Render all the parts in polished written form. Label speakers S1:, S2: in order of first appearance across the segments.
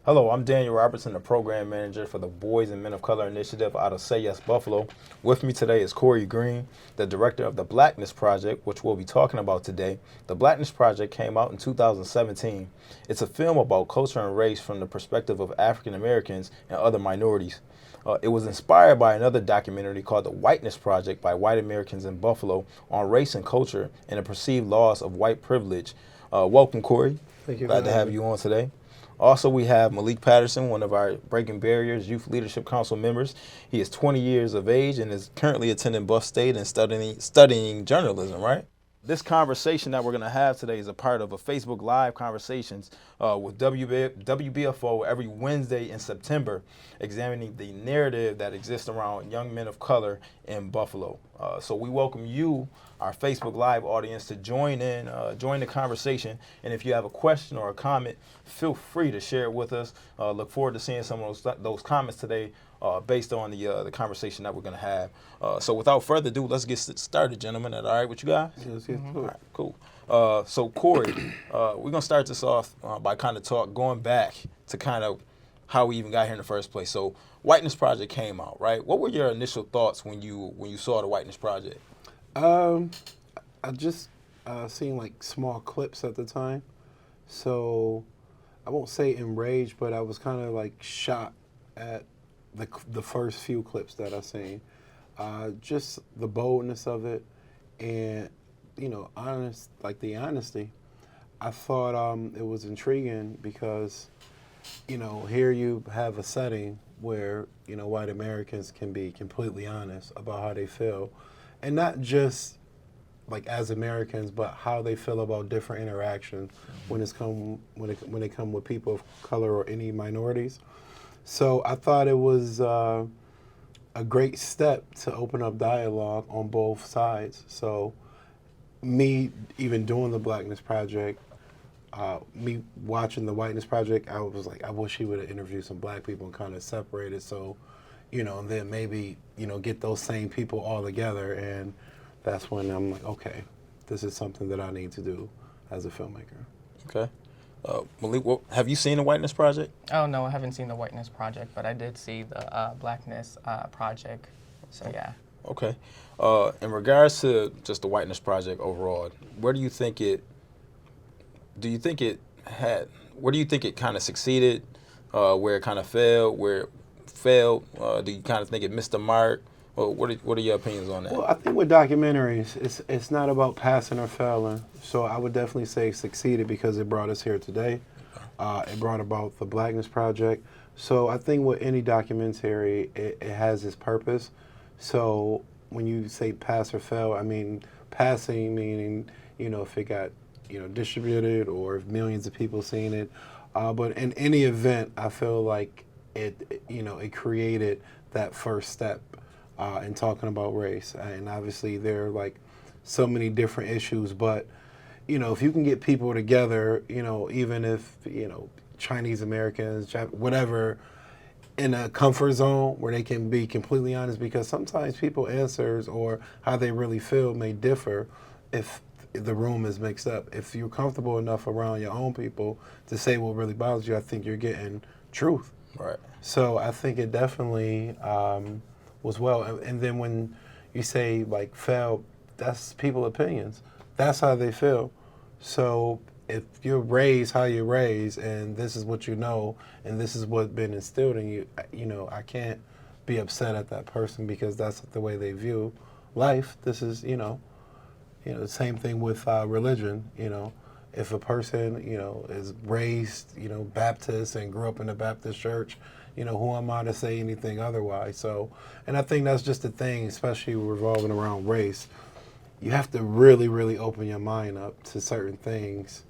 S1: Hello, I'm Daniel Robertson, the program manager for the Boys and Men of Color Initiative out of Say Yes Buffalo. With me today is Korey Green, the director of the Blackness Project, which we'll be talking about today. The Blackness Project came out in 2017. It's a film about culture and race from the perspective of African Americans and other minorities. It was inspired by another documentary called The Whiteness Project by white Americans in Buffalo on race and culture and the perceived loss of white privilege. Welcome, Korey.
S2: Thank you.
S1: Glad to have you on today. Also, we have Malik Patterson, one of our Breaking Barriers Youth Leadership Council members. He is 20 years of age and is currently attending Buff State and studying journalism, right? This conversation that we're going to have today is a part of a Facebook Live conversations with WBFO every Wednesday in September, examining the narrative that exists around young men of color in Buffalo. So we welcome you, our Facebook Live audience, to join the conversation. And if you have a question or a comment, feel free to share it with us. Look forward to seeing some of those comments today based on the conversation that we're going to have. So without further ado, let's get started, gentlemen. All right with you guys?
S2: Yeah, let's get to it.
S1: All right, cool. So Korey, we're going to start this off by kind of going back to kind of how we even got here in the first place. So Whiteness Project came out, right? What were your initial thoughts when you saw the Whiteness Project?
S2: I just seen like small clips at the time, so I won't say enraged, but I was kind of like shocked at the first few clips that I seen. Just the boldness of it, and the honesty. I thought it was intriguing because here you have a setting where white Americans can be completely honest about how they feel, and not just like as Americans, but how they feel about different interactions when they come with people of color or any minorities. So I thought it was a great step to open up dialogue on both sides. So me even doing the Blackness Project, me watching the Whiteness Project, I was like, I wish he would have interviewed some black people and kind of separated, so and then maybe get those same people all together. And that's when I'm like, okay, this is something that I need to do as a filmmaker.
S1: Okay. Malik, have you seen the Whiteness Project?
S3: Oh, no, I haven't seen the Whiteness Project, but I did see the Blackness Project, so yeah.
S1: Okay. In regards to just the Whiteness Project overall, where do you think it kind of succeeded, where it kind of failed, do you kind of think it missed the mark? Well, what are your opinions on that?
S2: Well, I think with documentaries, it's not about passing or failing. So I would definitely say it succeeded because it brought us here today. It brought about the Blackness Project. So I think with any documentary, it has its purpose. So when you say pass or fail, I mean passing meaning if it got distributed or if millions of people seen it. But in any event, I feel like it created that first step. In talking about race, and obviously there are like so many different issues, but if you can get people together, even if Chinese Americans, whatever, in a comfort zone where they can be completely honest, because sometimes people answers or how they really feel may differ if the room is mixed up. If you're comfortable enough around your own people to say what really bothers you, I think you're getting truth.
S1: Right.
S2: So I think it definitely was well. And then when you say like fail, that's people's opinions. That's how they feel. So if you're raised how you're raised, and this is what and this is what's been instilled in you, I can't be upset at that person because that's the way they view life. This is, the same thing with religion. If a person, is raised, Baptist and grew up in a Baptist church, who am I to say anything otherwise? So, and I think that's just the thing, especially revolving around race. You have to really, really open your mind up to certain things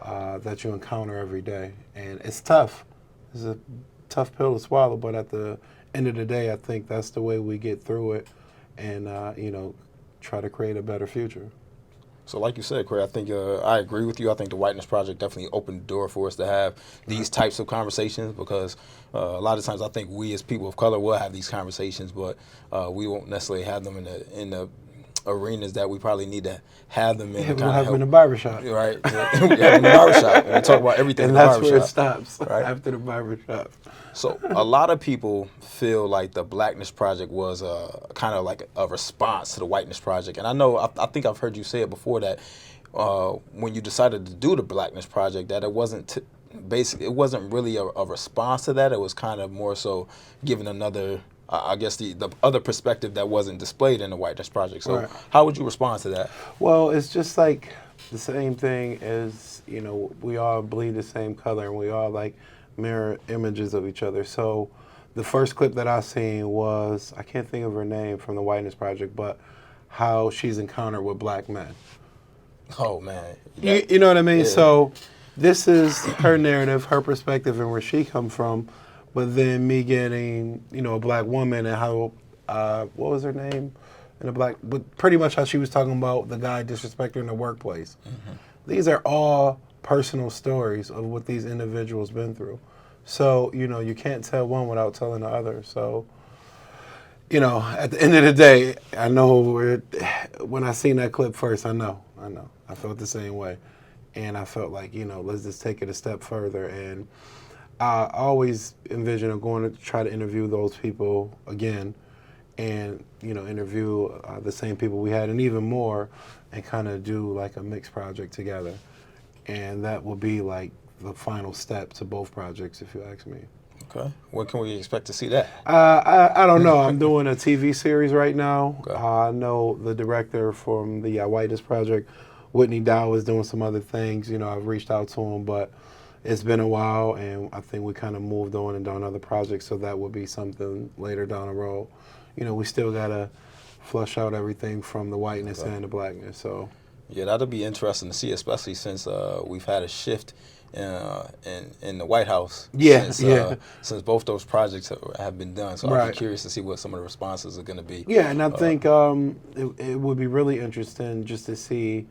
S2: that you encounter every day. And it's tough. It's a tough pill to swallow, but at the end of the day, I think that's the way we get through it and, try to create a better future.
S1: So like you said, Korey, I think I agree with you. I think the Whiteness Project definitely opened the door for us to have these types of conversations because a lot of times I think we as people of color will have these conversations, but we won't necessarily have them in the arenas that we probably need to have them in.
S2: Yeah,
S1: To
S2: we'll
S1: kind
S2: have
S1: of
S2: them in the
S1: help,
S2: barbershop.
S1: right? We have them in the barbershop. And we talk about everything in
S2: And
S1: the
S2: that's where it
S1: barbershop.
S2: stops,
S1: Right.
S2: after the barbershop.
S1: So a lot of people feel like the Blackness Project was kind of like a response to the Whiteness Project. And I know, I think I've heard you say it before that when you decided to do the Blackness Project, that it wasn't basically, it wasn't really a response to that. It was kind of more so giving another, I guess, the other perspective that wasn't displayed in the Whiteness Project. So
S2: Right.
S1: how would you respond to that?
S2: Well, it's just like the same thing as, we all bleed the same color and we all like mirror images of each other. So the first clip that I seen was, I can't think of her name from the Whiteness Project, but how she's encountered with black men.
S1: Oh, man.
S2: You know what I mean?
S1: Yeah.
S2: So this is her narrative, her perspective, and where she come from. But then me getting, a black woman and how, what was her name? But pretty much how she was talking about the guy disrespecting her in the workplace. Mm-hmm. These are all personal stories of what these individuals been through. So, you can't tell one without telling the other. So, at the end of the day, I know when I seen that clip first, I know. I felt the same way. And I felt like, let's just take it a step further. And I always envision going to try to interview those people again and, interview the same people we had and even more and kind of do like a mixed project together. And that will be like the final step to both projects, if you ask me.
S1: Okay. When can we expect to see that?
S2: I don't know. I'm doing a TV series right now.
S1: Okay.
S2: I know the director from the Whiteness Project, Whitney Dow, is doing some other things. I've reached out to him, but it's been a while, and I think we kind of moved on and done other projects, so that would be something later down the road. We still got to flush out everything from the whiteness and the blackness. So
S1: yeah, that'll be interesting to see, especially since we've had a shift in the White House.
S2: Yeah,
S1: Since both those projects have been done, so
S2: Right.
S1: I'll be curious to see what some of the responses are going to be.
S2: Yeah, and I think it would be really interesting just to see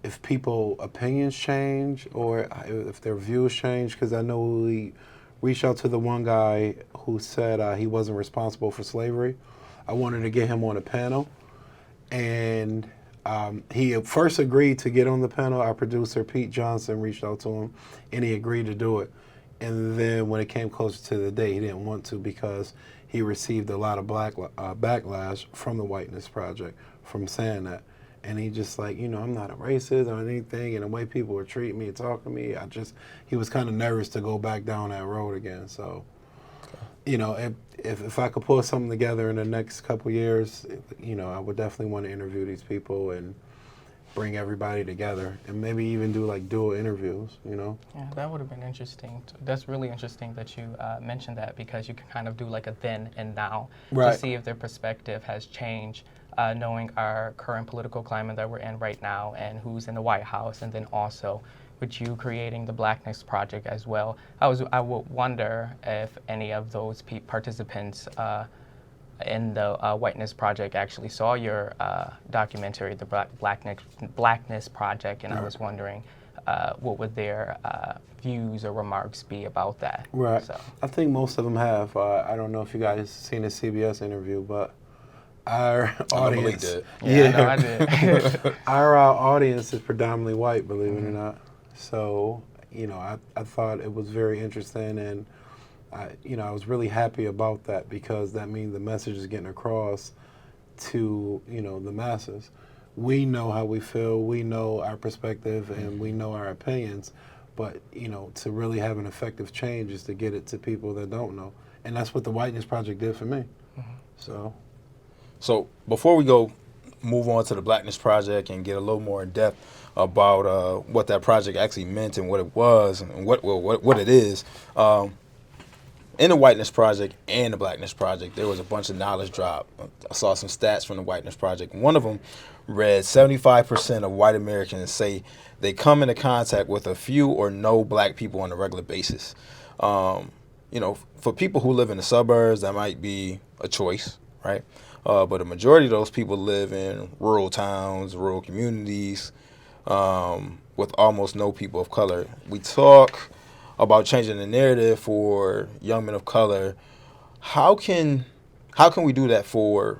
S2: if people opinions change or if their views change. Because I know we reached out to the one guy who said he wasn't responsible for slavery. I wanted to get him on a panel, and he first agreed to get on the panel. Our producer, Pete Johnson, reached out to him, and he agreed to do it. And then when it came closer to the day, he didn't want to because he received a lot of backlash from the Whiteness Project from saying that. And he just like, I'm not a racist or anything, and the way people were treating me and talking to me, he was kind of nervous to go back down that road again. So, if I could pull something together in the next couple years, I would definitely want to interview these people and bring everybody together and maybe even do like dual interviews,
S3: Yeah, that would have been interesting. That's really interesting that you mentioned that, because you can kind of do like a then and now
S2: Right.
S3: to see if their perspective has changed, knowing our current political climate that we're in right now and who's in the White House, and then also with you creating the Blackness Project as well. I would wonder if any of those participants in the Whiteness Project actually saw your documentary, the Blackness Project, and I was wondering what would their views or remarks be about that.
S2: Right.
S3: So.
S2: I think most of them have. I don't know if you guys seen the CBS interview, but our audience.
S1: Did.
S3: Yeah, I know I did.
S2: Our audience is predominantly white, believe it or not. So, I thought it was very interesting, and I was really happy about that, because that means the message is getting across to, the masses. We know how we feel, we know our perspective, and we know our opinions, but, to really have an effective change is to get it to people that don't know. And that's what the Whiteness Project did for me.
S1: So before we move on to the Blackness Project and get a little more in depth about what that project actually meant and what it was and what it is, in the Whiteness Project and the Blackness Project, there was a bunch of knowledge drop. I saw some stats from the Whiteness Project. One of them read 75% of white Americans say they come into contact with a few or no black people on a regular basis. For people who live in the suburbs, that might be a choice, right? But a majority of those people live in rural towns, rural communities, with almost no people of color. We talk about changing the narrative for young men of color. How can we do that for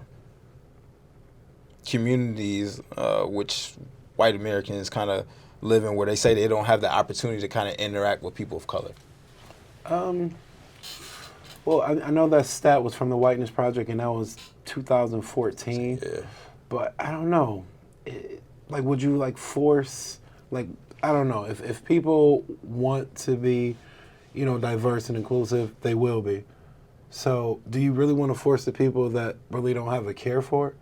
S1: communities which white Americans kind of live in, where they say they don't have the opportunity to kind of interact with people of color?
S2: Well, I know that stat was from the Whiteness Project, and that was 2014.
S1: Yeah.
S2: But I don't know. Like, would you like force? Like, I don't know. If people want to be, diverse and inclusive, they will be. So, do you really want to force the people that really don't have a care for it?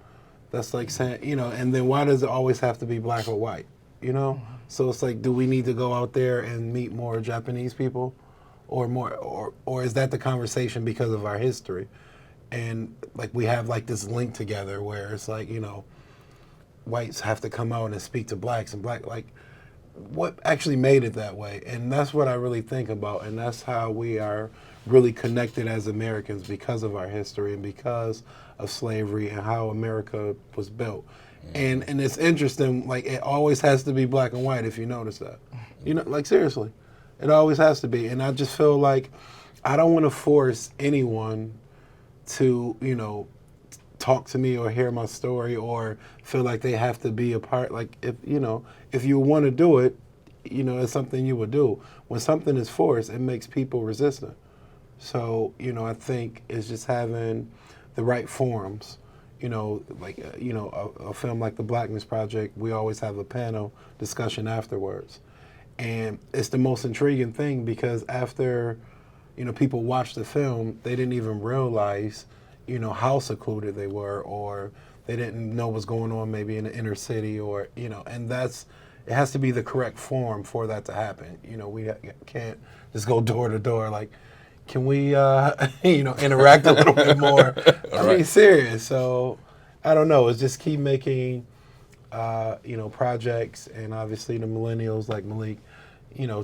S2: That's like saying, and then why does it always have to be black or white? So it's like, do we need to go out there and meet more Japanese people, or more, or is that the conversation because of our history? And like we have like this link together where it's like, whites have to come out and speak to blacks, and like what actually made it that way? And that's what I really think about, and that's how we are really connected as Americans, because of our history and because of slavery and how America was built. And it's interesting, like it always has to be black and white, if you notice that. Like seriously. It always has to be. And I just feel like I don't want to force anyone to, talk to me or hear my story or feel like they have to be a part. Like if you want to do it, it's something you would do. When something is forced, it makes people resistant. So, I think it's just having the right forums. A film like the Blackness Project, we always have a panel discussion afterwards. And it's the most intriguing thing because after, people watch the film, they didn't even realize, how secluded they were, or they didn't know what's going on maybe in the inner city, or, and it has to be the correct form for that to happen. We can't just go door to door like, can we, interact a little bit more? I mean, serious. So, I don't know. It's just keep making, projects, and obviously the millennials like Malik,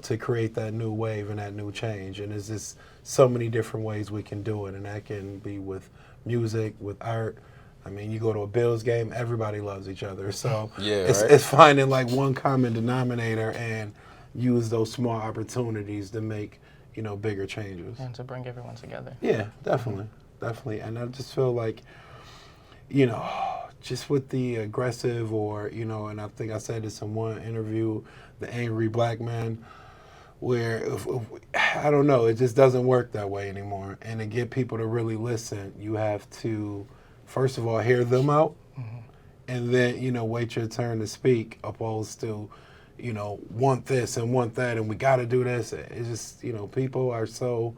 S2: to create that new wave and that new change. And there's just so many different ways we can do it. And that can be with music, with art. I mean, you go to a Bills game, everybody loves each other. So it's finding like one common denominator and use those small opportunities to make, bigger changes.
S3: And to bring everyone together.
S2: Yeah, definitely. Definitely. And I just feel like, just with the aggressive or, and I think I said this in one interview, the angry black man, where, I don't know, it just doesn't work that way anymore. And to get people to really listen, you have to, first of all, hear them out, and then, wait your turn to speak, opposed to, want this and want that, and we got to do this. It's just, people are so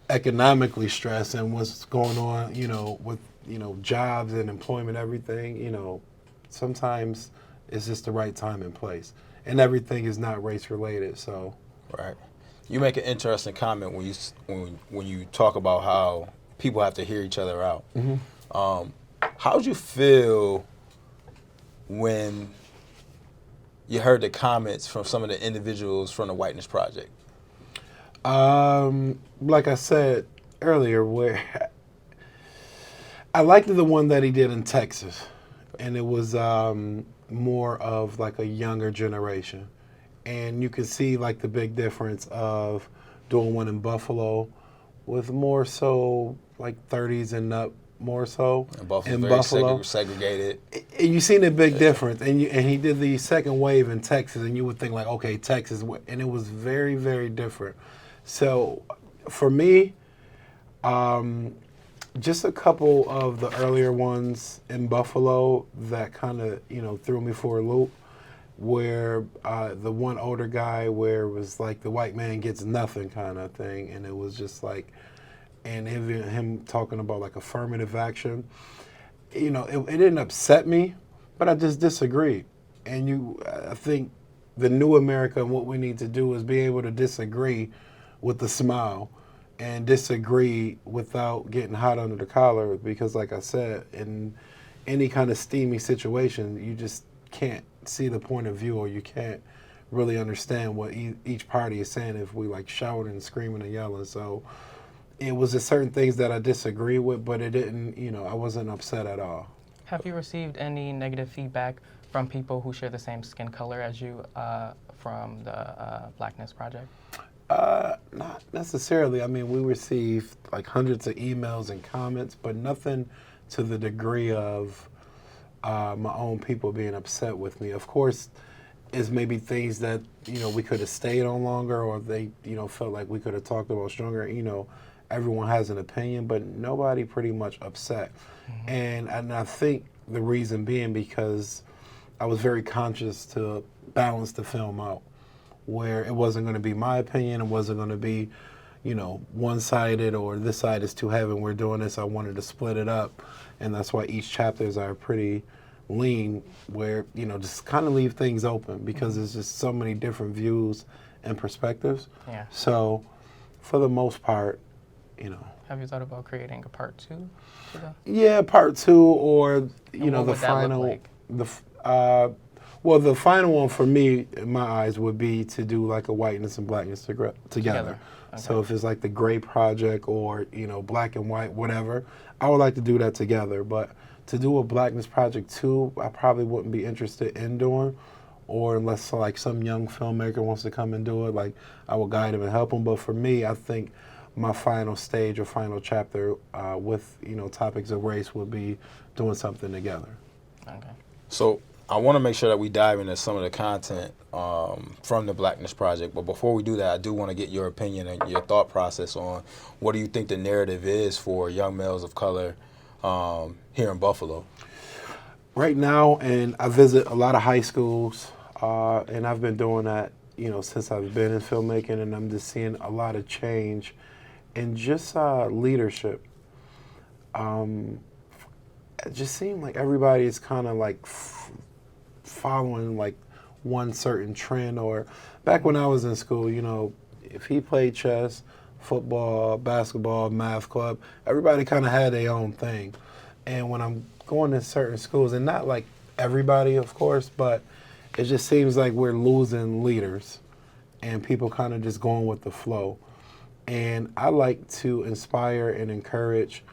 S2: economically stressed and what's going on, with, jobs and employment, everything, sometimes it's just the right time and place. And everything is not race related, so.
S1: Right. You make an interesting comment when you talk about how people have to hear each other out. How'd you feel when you heard the comments from some of the individuals from the Whiteness Project?
S2: Like I said earlier, where I liked the one that he did in Texas, and it was more of like a younger generation, and you could see like the big difference of doing one in Buffalo with more so like 30s and up, more so
S1: in Buffalo, segregated.
S2: And you seen a big difference, and he did the second wave in Texas, and you would think like, okay, Texas, and it was very, very different. So for me, just a couple of the earlier ones in Buffalo that kind of, threw me for a loop, where the one older guy where it was like the white man gets nothing kind of thing, and it was just like, and even him talking about like affirmative action, it didn't upset me, but I just disagreed. And I think the new America and what we need to do is be able to disagree with a smile and disagree without getting hot under the collar, because like I said, in any kind of steamy situation, you just can't see the point of view, or you can't really understand what each party is saying if we like shouting and screaming and yelling. So it was just certain things that I disagree with, but it didn't, I wasn't upset at all.
S3: Have you received any negative feedback from people who share the same skin color as you from the Blackness Project?
S2: Not necessarily. I mean, we received like hundreds of emails and comments, but nothing to the degree of my own people being upset with me. Of course, it's maybe things that, we could have stayed on longer, or they, felt like we could have talked about stronger. Everyone has an opinion, but nobody pretty much upset. And I think the reason being because I was very conscious to balance the film out, where it wasn't going to be my opinion, it wasn't going to be, one-sided or this side is too heavy and we're doing this. I wanted to split it up, and that's why each chapters are pretty lean, where, just kind of leave things open because there's just so many different views and perspectives.
S3: Yeah.
S2: So for the most part,
S3: Have you thought about creating a part 2 to the?
S2: Yeah, part 2, or
S3: what
S2: the
S3: would that look
S2: final.
S3: like?
S2: Well, the final one for me, in my eyes, would be to do like a whiteness and blackness together.
S3: Okay.
S2: So if it's like the Gray Project or black and white, whatever, I would like to do that together. But to do a Blackness Project 2, I probably wouldn't be interested in doing, or unless like some young filmmaker wants to come and do it, like I will guide him and help him. But for me, I think my final stage or final chapter with topics of race would be doing something together.
S3: Okay.
S1: So I want to make sure that we dive into some of the content from the Blackness Project. But before we do that, I do want to get your opinion and your thought process on what do you think the narrative is for young males of color here in Buffalo?
S2: Right now, and I visit a lot of high schools, and I've been doing that, since I've been in filmmaking, and I'm just seeing a lot of change in just leadership. It just seemed like everybody is kind of like following like one certain trend. Or back when I was in school, if he played chess, football, basketball, math club, everybody kind of had their own thing. And when I'm going to certain schools, and not like everybody, of course, but it just seems like we're losing leaders and people kind of just going with the flow. And I like to inspire and encourage,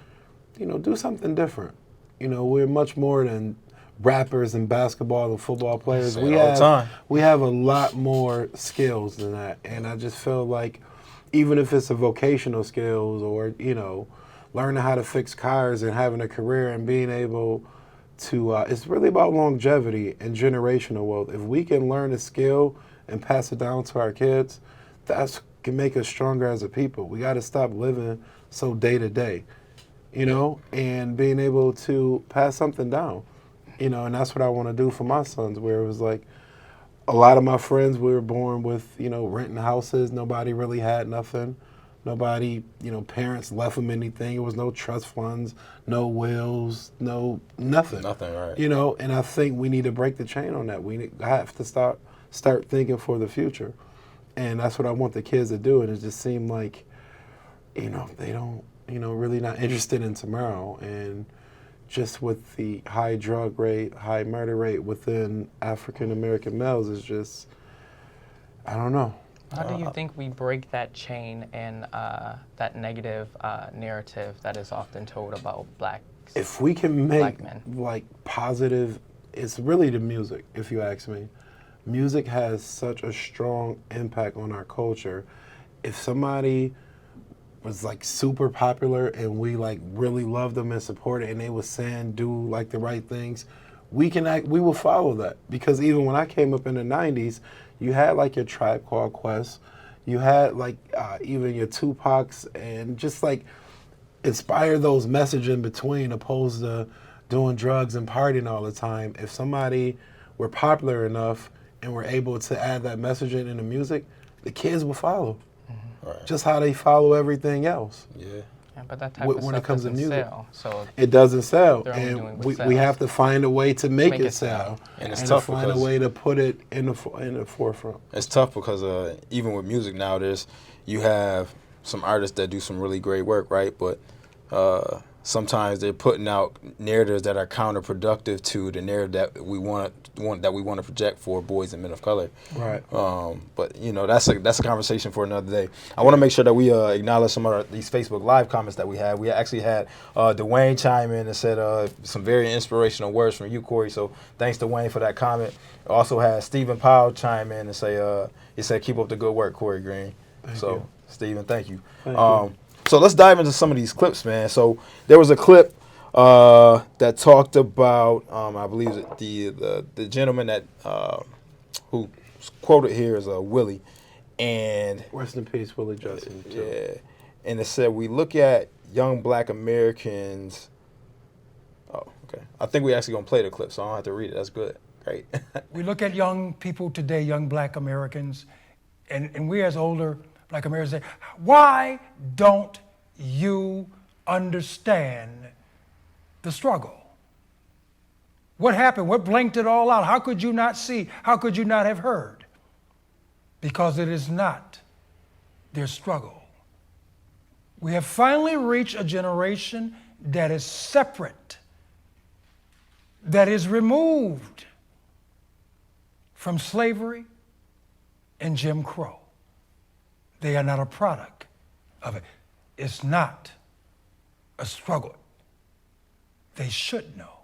S2: do something different. We're much more than rappers and basketball and football players.
S1: Say it all the time.
S2: We have a lot more skills than that. And I just feel like even if it's a vocational skills or, learning how to fix cars and having a career and being able to, it's really about longevity and generational wealth. If we can learn a skill and pass it down to our kids, that can make us stronger as a people. We got to stop living so day to day, and being able to pass something down, and that's what I want to do for my sons, where it was like a lot of my friends, we were born with, renting houses. Nobody really had nothing. Nobody, parents left them anything. There was no trust funds, no wills, nothing.
S1: Nothing, right.
S2: And I think we need to break the chain on that. We have to start thinking for the future. And that's what I want the kids to do. And it just seemed like, they don't, really not interested in tomorrow. And just with the high drug rate, high murder rate within African American males is just, I don't know.
S3: How do you think we break that chain and that negative narrative that is often told about blacks?
S2: If we can make
S3: Black men.
S2: like positive, it's really the music, if you ask me. Music has such a strong impact on our culture. If somebody was like super popular and we like really loved them and supported and they were saying do like the right things, we will follow that. Because even when I came up in the 90s, you had like your Tribe Called Quest, you had like even your Tupacs, and just like inspire those messages in between opposed to doing drugs and partying all the time. If somebody were popular enough and were able to add that messaging in the music, the kids will follow.
S1: Right.
S2: Just how they follow everything else.
S1: Yeah.
S3: Yeah, but that type
S2: When
S3: of
S2: it
S3: stuff
S2: comes to
S3: doesn't
S2: music.
S3: sell. So
S2: It doesn't sell,
S3: They're only doing
S2: and
S3: what
S2: we
S3: sells.
S2: have to find a way to make it
S3: sell.
S2: sell,
S1: And it's
S2: to
S1: tough
S2: find a
S1: because-
S2: way to put it in the forefront.
S1: It's tough because even with music now, you have some artists that do some really great work, right? But sometimes they're putting out narratives that are counterproductive to the narrative that we want to project for boys and men of color.
S2: Right.
S1: But that's a conversation for another day. I want to make sure that we acknowledge some of these Facebook Live comments that we had. We actually had Dwayne chime in and said some very inspirational words from you, Korey. So thanks, Dwayne, for that comment. Also had Stephen Powell chime in and say he said keep up the good work, Korey Green.
S2: Thank you.
S1: Stephen, thank you.
S2: Thank you.
S1: So let's dive into some of these clips, man. So there was a clip that talked about, I believe that the gentleman that who quoted here is Willie, and
S2: Rest in peace, Willie Justin. Too.
S1: yeah, and it said we look at young Black Americans. Oh, okay. I think we actually gonna play the clip, so I don't have to read it. That's good. Great.
S4: We look at young people today, young Black Americans, and we as older Black Americans say, why don't you understand the struggle? What happened? What blinked it all out? How could you not see? How could you not have heard? Because it is not their struggle. We have finally reached a generation that is separate, that is removed from slavery and Jim Crow. They are not a product of it. It's not a struggle. They should know.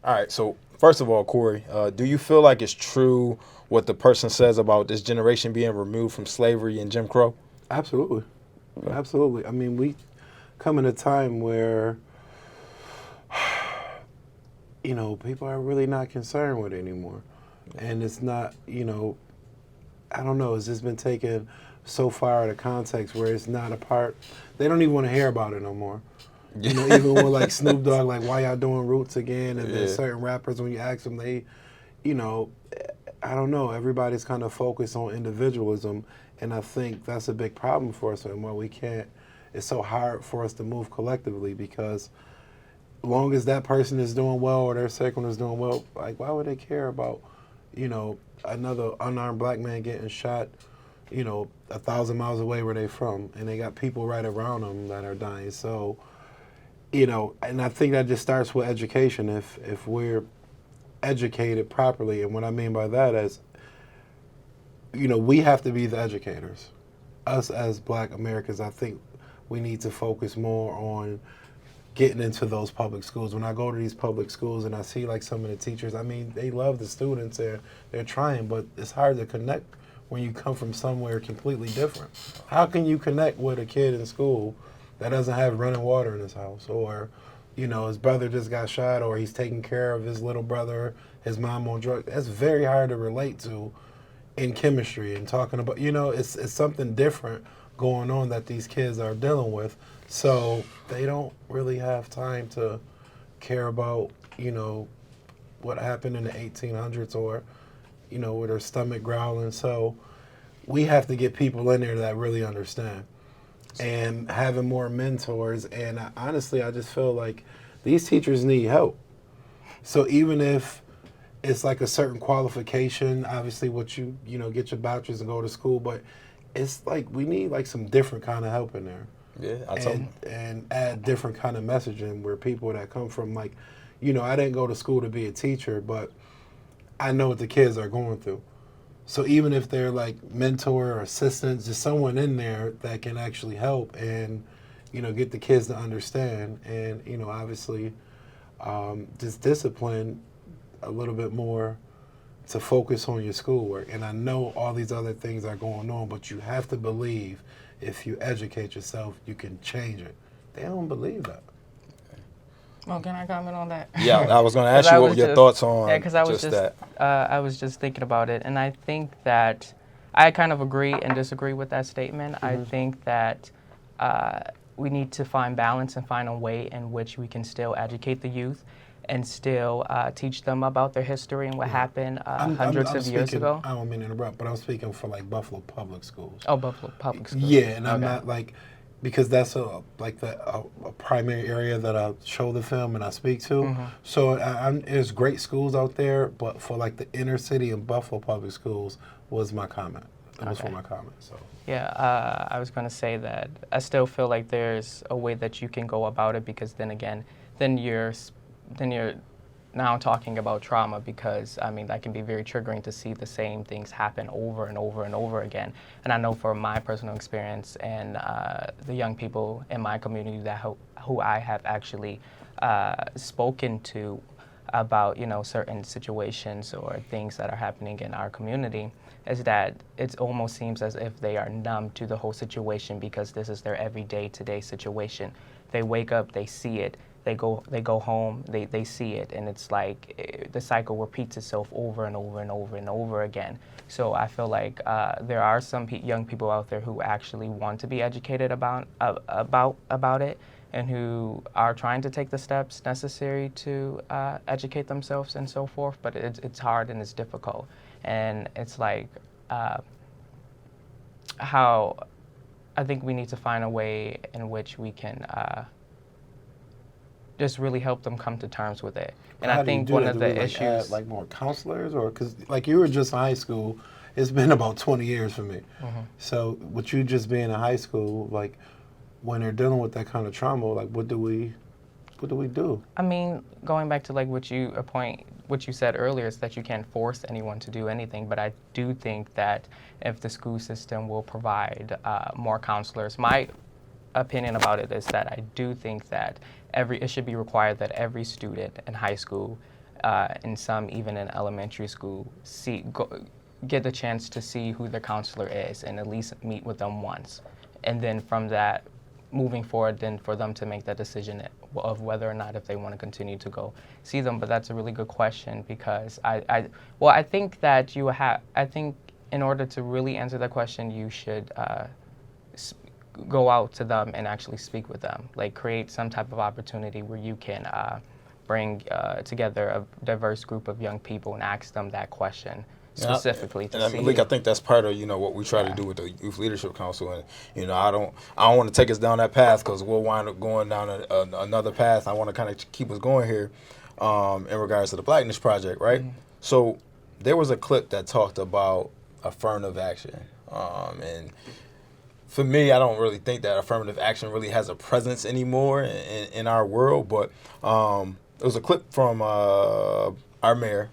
S1: All right. So first of all, Korey, do you feel like it's true what the person says about this generation being removed from slavery and Jim Crow?
S2: Absolutely. Absolutely. I mean, we come in a time where, you know, people are really not concerned with it anymore. And it's not, you know, I don't know, it's just been taken so far out of context where it's not a part, they don't even want to hear about it no more. You know, even with like Snoop Dogg, like, why y'all doing Roots again? And then certain rappers, when you ask them, they, you know, I don't know, everybody's kind of focused on individualism. And I think that's a big problem for us and why we can't, it's so hard for us to move collectively because long as that person is doing well or their second is doing well, like, why would they care about, you know, another unarmed Black man getting shot, you know, 1,000 miles away where they from, and they got people right around them that are dying. So, you know, and I think that just starts with education. If we're educated properly, and what I mean by that is, you know, we have to be the educators. Us as Black Americans, I think we need to focus more on getting into those public schools. When I go to these public schools and I see like some of the teachers, I mean, they love the students, they're trying, but it's hard to connect when you come from somewhere completely different. How can you connect with a kid in school that doesn't have running water in his house, or, you know, his brother just got shot, or he's taking care of his little brother, his mom on drugs? That's very hard to relate to in chemistry and talking about, you know, it's something different going on that these kids are dealing with. So they don't really have time to care about, you know, what happened in the 1800s or, you know, with their stomach growling. So we have to get people in there that really understand and having more mentors. And honestly, I just feel like these teachers need help. So even if it's like a certain qualification, obviously what you know, get your bachelor's and go to school, but it's like we need like some different kind of help in there.
S1: Yeah,
S2: and add different kind of messaging where people that come from, like, you know, I didn't go to school to be a teacher, but I know what the kids are going through. So even if they're like mentor or assistants, just someone in there that can actually help and, you know, get the kids to understand and, you know, obviously just discipline a little bit more to focus on your schoolwork. And I know all these other things are going on, but you have to believe if you educate yourself, you can change it. They don't believe that.
S3: Well, can I comment on that?
S1: Yeah, I was going to ask you what were your thoughts on that.
S3: I was just thinking about it, and I think that I kind of agree and disagree with that statement. I think that we need to find balance and find a way in which we can still educate the youth and still teach them about their history and what happened hundreds of years ago.
S2: I don't mean to interrupt, but I'm speaking for like Buffalo Public Schools.
S3: Oh, Buffalo Public Schools.
S2: Yeah, and I'm not like, because that's a primary area that I show the film and I speak to. So there's great schools out there, but for like the inner city and Buffalo Public Schools was my comment. That was for my comment. So.
S3: Yeah, I was going to say that I still feel like there's a way that you can go about it, because then again, then you're now talking about trauma, because I mean that can be very triggering to see the same things happen over and over and over again. And I know from my personal experience and the young people in my community that who I have actually spoken to about, you know, certain situations or things that are happening in our community, is that it almost seems as if they are numb to the whole situation because this is their everyday today situation. they wake up, they see it, they go home, they see it, and it's like the cycle repeats itself over and over and over and over again. So I feel like there are some young people out there who actually want to be educated about it, and who are trying to take the steps necessary to educate themselves and so forth. But it's hard and it's difficult, and it's like how I think we need to find a way in which we can just really help them come to terms with it. And
S2: How
S3: I
S2: do you
S3: think
S2: do
S3: one
S2: that?
S3: of
S2: Do we,
S3: the
S2: like, add,
S3: issues,
S2: like more counselors, or because like you were just in high school, it's been about 20 years for me. So with you just being in high school, like when they're dealing with that kind of trauma, like what do we do?
S3: I mean, going back to like what you said earlier, is that you can't force anyone to do anything. But I do think that if the school system will provide more counselors, my opinion about it is that I do think that it should be required that every student in high school, and some even in elementary school, get the chance to see who their counselor is and at least meet with them once. And then from that, moving forward, then for them to make that decision of whether or not if they want to continue to go see them. But that's a really good question, because I think that I think in order to really answer that question, you should go out to them and actually speak with them, like create some type of opportunity where you can bring together a diverse group of young people and ask them that question specifically to see.
S1: Malik, I think that's part of what we try to do with the Youth Leadership Council, and I don't want to take us down that path because we'll wind up going down another path. I want to kind of keep us going here in regards to the Blackness Project, right? Mm-hmm. So there was a clip that talked about affirmative action, and for me, I don't really think that affirmative action really has a presence anymore in our world. But it was a clip from our Mayor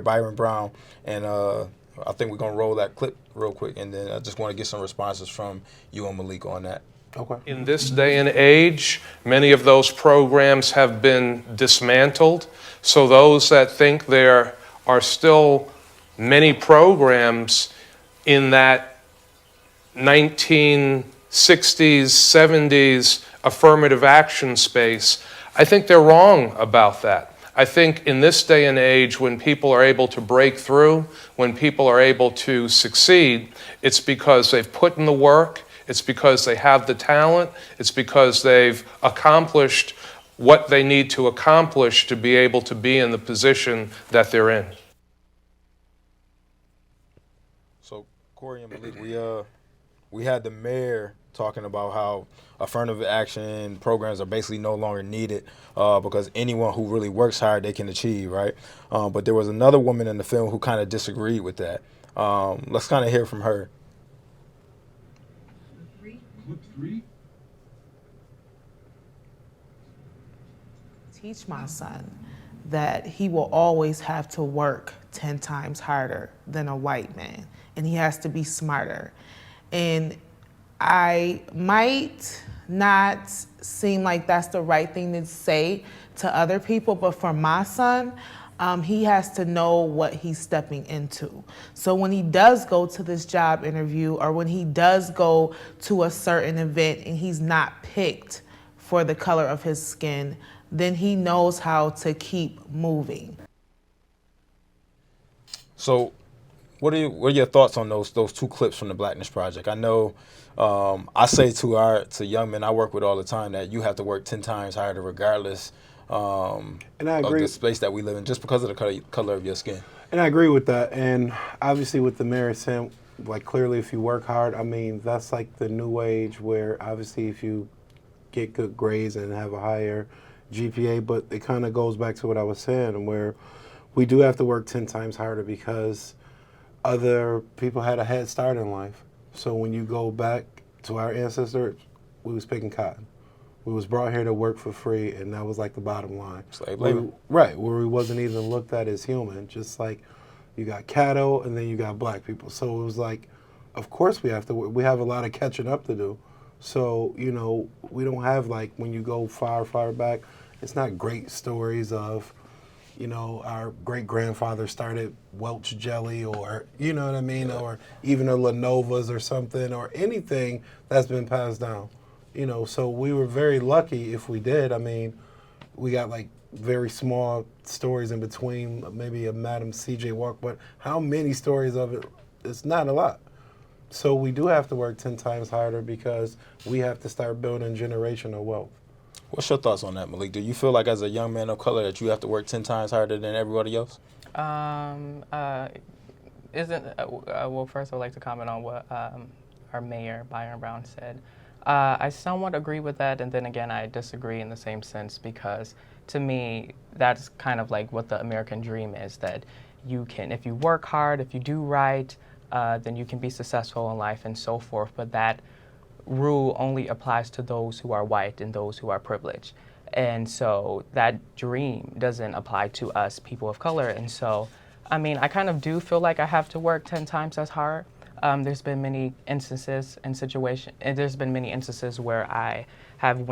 S1: Byron Brown, and I think we're gonna roll that clip real quick, and then I just want to get some responses from you and Malik on that.
S2: Okay.
S5: In this day and age, many of those programs have been dismantled. So those that think there are still many programs in that 1960s, 70s affirmative action space, I think they're wrong about that. I think in this day and age, when people are able to break through, when people are able to succeed, it's because they've put in the work, it's because they have the talent, it's because they've accomplished what they need to accomplish to be able to be in the position that they're in.
S1: So, Korey and Malik, we had the mayor talking about how affirmative action programs are basically no longer needed because anyone who really works hard, they can achieve, right? But there was another woman in the film who kind of disagreed with that. Let's kind of hear from her.
S6: Teach my son that he will always have to work 10 times harder than a white man, and he has to be smarter. And I might not seem like that's the right thing to say to other people, but for my son, he has to know what he's stepping into. So when he does go to this job interview, or when he does go to a certain event and he's not picked for the color of his skin, then he knows how to keep moving.
S1: So what are your thoughts on those two clips from the Blackness Project? I know I say to young men I work with all the time that you have to work 10 times harder regardless
S2: and I agree.
S1: of the space that we live in, just because of the color of your skin.
S2: And I agree with that. And obviously with the mayor saying, like, clearly if you work hard, I mean, that's like the new age where obviously if you get good grades and have a higher GPA, but it kind of goes back to what I was saying, where we do have to work 10 times harder because other people had a head start in life. So when you go back to our ancestors, we was picking cotton. We was brought here to work for free, and that was like the bottom line.
S1: Slave labor.
S2: Right, where we wasn't even looked at as human. Just like you got cattle and then you got black people. So it was like, of course we have to work. We have a lot of catching up to do. So, you know, we don't have, like, when you go far, far back, it's not great stories of, you know, our great-grandfather started Welch Jelly, or, you know what I mean, or even a Lenova's or something, or anything that's been passed down. You know, so we were very lucky if we did. I mean, we got like very small stories in between, maybe a Madam C.J. Walk, but how many stories of it? It's not a lot. So we do have to work 10 times harder because we have to start building generational wealth.
S1: What's your thoughts on that, Malik? Do you feel like as a young man of color that you have to work 10 times harder than everybody else?
S3: Well, first I'd like to comment on what our mayor, Byron Brown, said. I somewhat agree with that, and then again, I disagree in the same sense because to me, that's kind of like what the American dream is, that you can, if you work hard, if you do right, then you can be successful in life and so forth, but that rule only applies to those who are white and those who are privileged. And so that dream doesn't apply to us people of color. And so, I mean, I kind of do feel like I have to work 10 times as hard. There's been many instances and there's been many instances where I have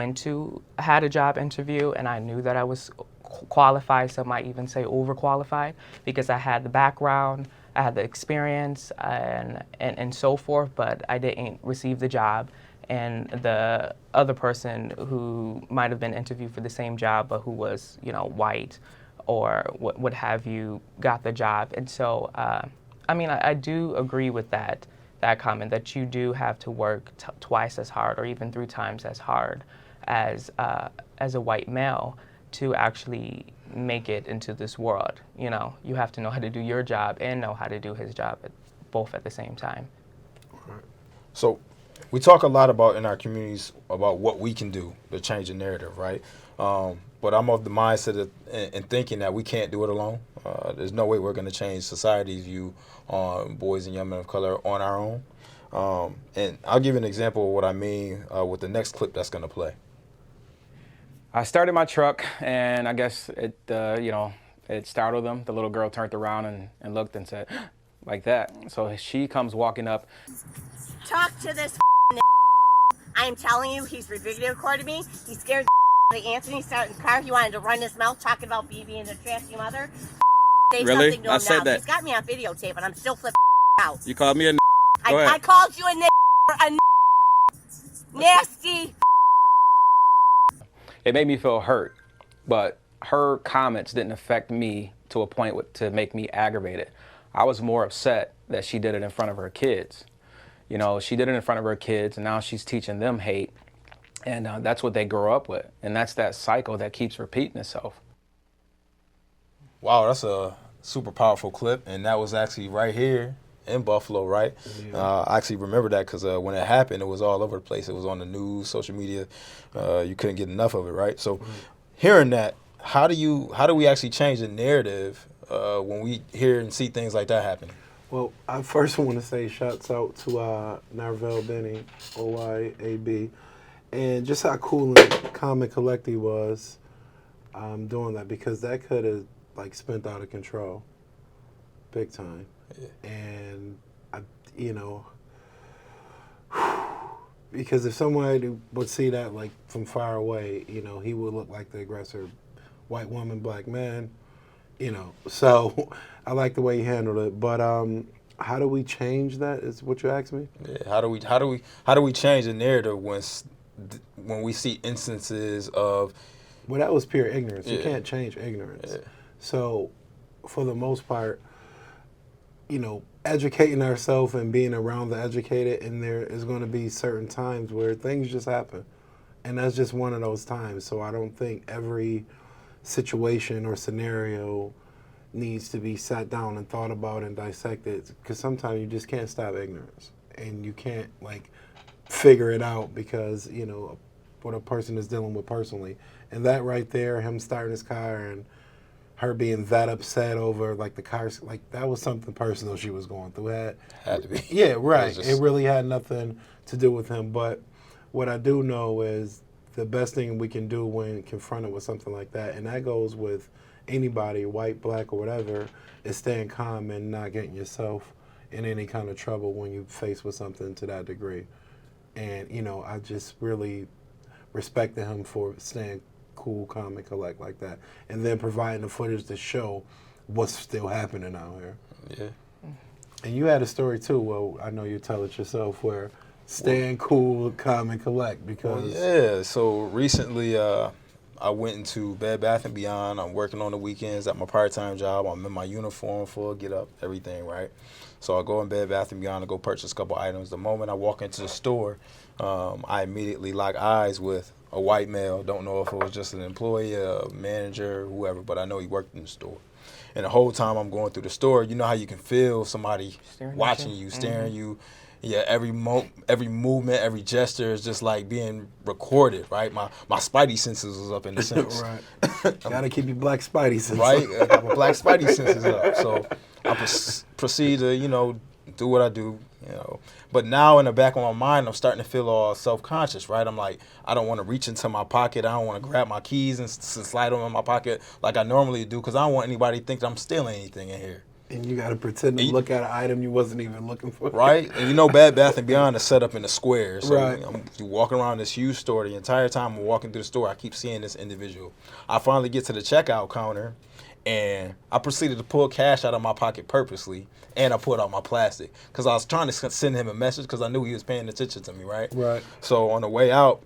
S3: had a job interview and I knew that I was qualified, some might even say overqualified, because I had the background, I had the experience and so forth, but I didn't receive the job. And the other person who might have been interviewed for the same job, but who was, white or what have you, got the job. And so, I mean, I do agree with that comment that you do have to work twice as hard or even 3 times as hard as a white male to actually make it into this world. You have to know how to do your job and know how to do his job both at the same time.
S1: So we talk a lot about in our communities about what we can do to change the narrative, right? But I'm of the mindset and thinking that we can't do it alone. There's no way we're going to change society's view on boys and young men of color on our own. And I'll give you an example of what I mean with the next clip that's going to play.
S7: I started my truck, and I guess it startled them. The little girl turned around and looked and said, like that. So she comes walking up.
S8: Talk to this I am telling you, he's video recorded me. He scared the Anthony, started in the car. He wanted to run his mouth talking about BB and the trashy mother. Say
S9: really?
S8: something to him
S9: I said
S8: now.
S9: that.
S8: He's got me on videotape, and I'm still flipping out.
S9: You called me a
S8: I called you a nasty.
S7: It made me feel hurt, but her comments didn't affect me to a point to make me aggravated. I was more upset that she did it in front of her kids. She did it in front of her kids, and now she's teaching them hate, and that's what they grow up with, and that's that cycle that keeps repeating itself.
S1: Wow, that's a super powerful clip, and that was actually right here in Buffalo, right? Yeah. I actually remember that because when it happened, it was all over the place. It was on the news, social media. You couldn't get enough of it, right? So hearing that, how do we actually change the narrative when we hear and see things like that happening?
S2: Well, I first want to say shouts out to Narvel Benny, OYAB, and just how cool and calm and collected he was doing that, because that could have spent out of control, big time. Yeah. And because if someone would see that from far away, he would look like the aggressor, white woman, black man. So I like the way he handled it. But how do we change that? Is what you asked me?
S1: Yeah. How do we change the narrative when we see instances of?
S2: Well, that was pure ignorance.
S1: Yeah.
S2: You can't change ignorance.
S1: Yeah.
S2: So, for the most part, educating ourselves and being around the educated, and there is going to be certain times where things just happen, and that's just one of those times. So I don't think every situation or scenario needs to be sat down and thought about and dissected, because sometimes you just can't stop ignorance, and you can't figure it out because what a person is dealing with personally. And that right there, him starting his car and her being that upset over the car, that was something personal she was going through.
S1: Had to be.
S2: Yeah, right. It really had nothing to do with him. But what I do know is the best thing we can do when confronted with something like that, and that goes with anybody, white, black, or whatever, is staying calm and not getting yourself in any kind of trouble when you face with something to that degree. And, I just really respected him for staying cool, calm, and collect like that, and then providing the footage to show what's still happening out here.
S1: Yeah.
S2: And you had a story too. Well, I know you tell it yourself, where staying cool, calm, and collect? Because
S1: Yeah, so recently I went into Bed Bath & Beyond. I'm working on the weekends at my part-time job. I'm in my uniform, full get up, everything, right? So I go in Bed Bath & Beyond to go purchase a couple items. The moment I walk into the store, I immediately lock eyes with a white male. Don't know if it was just an employee, a manager, whoever, but I know he worked in the store. And the whole time I'm going through the store, you know how you can feel somebody
S3: Staring at
S1: watching
S3: you?
S1: you, staring you. Yeah, every movement, every gesture is just like being recorded, right? My spidey senses was up in the sense.
S2: right, gotta keep your black spidey sense.
S1: Right? I got my black spidey senses up. So I proceed to, do what I do, But now in the back of my mind, I'm starting to feel all self-conscious, right? I'm like, I don't want to reach into my pocket. I don't want to grab my keys and slide them in my pocket like I normally do because I don't want anybody to think that I'm stealing anything in here.
S2: And you gotta pretend to look at an item you wasn't even looking for.
S1: Right? And Bed Bath & Beyond is set up in a square. So
S2: Right.
S1: I'm walking around this huge store. The entire time I'm walking through the store, I keep seeing this individual. I finally get to the checkout counter, and I proceeded to pull cash out of my pocket purposely, and I pulled out my plastic because I was trying to send him a message because I knew he was paying attention to me, right?
S2: Right.
S1: So on the way out,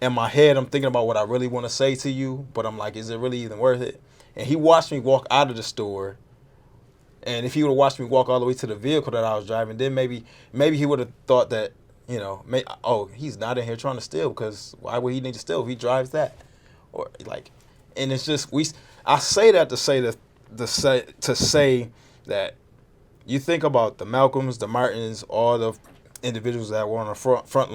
S1: in my head, I'm thinking about what I really want to say to you, but I'm like, is it really even worth it? And he watched me walk out of the store. And if he would have watched me walk all the way to the vehicle that I was driving, then maybe he would have thought that, he's not in here trying to steal because why would he need to steal if he drives that? Or and it's just I say that to say that you think about the Malcolms, the Martins, all the individuals that were on the front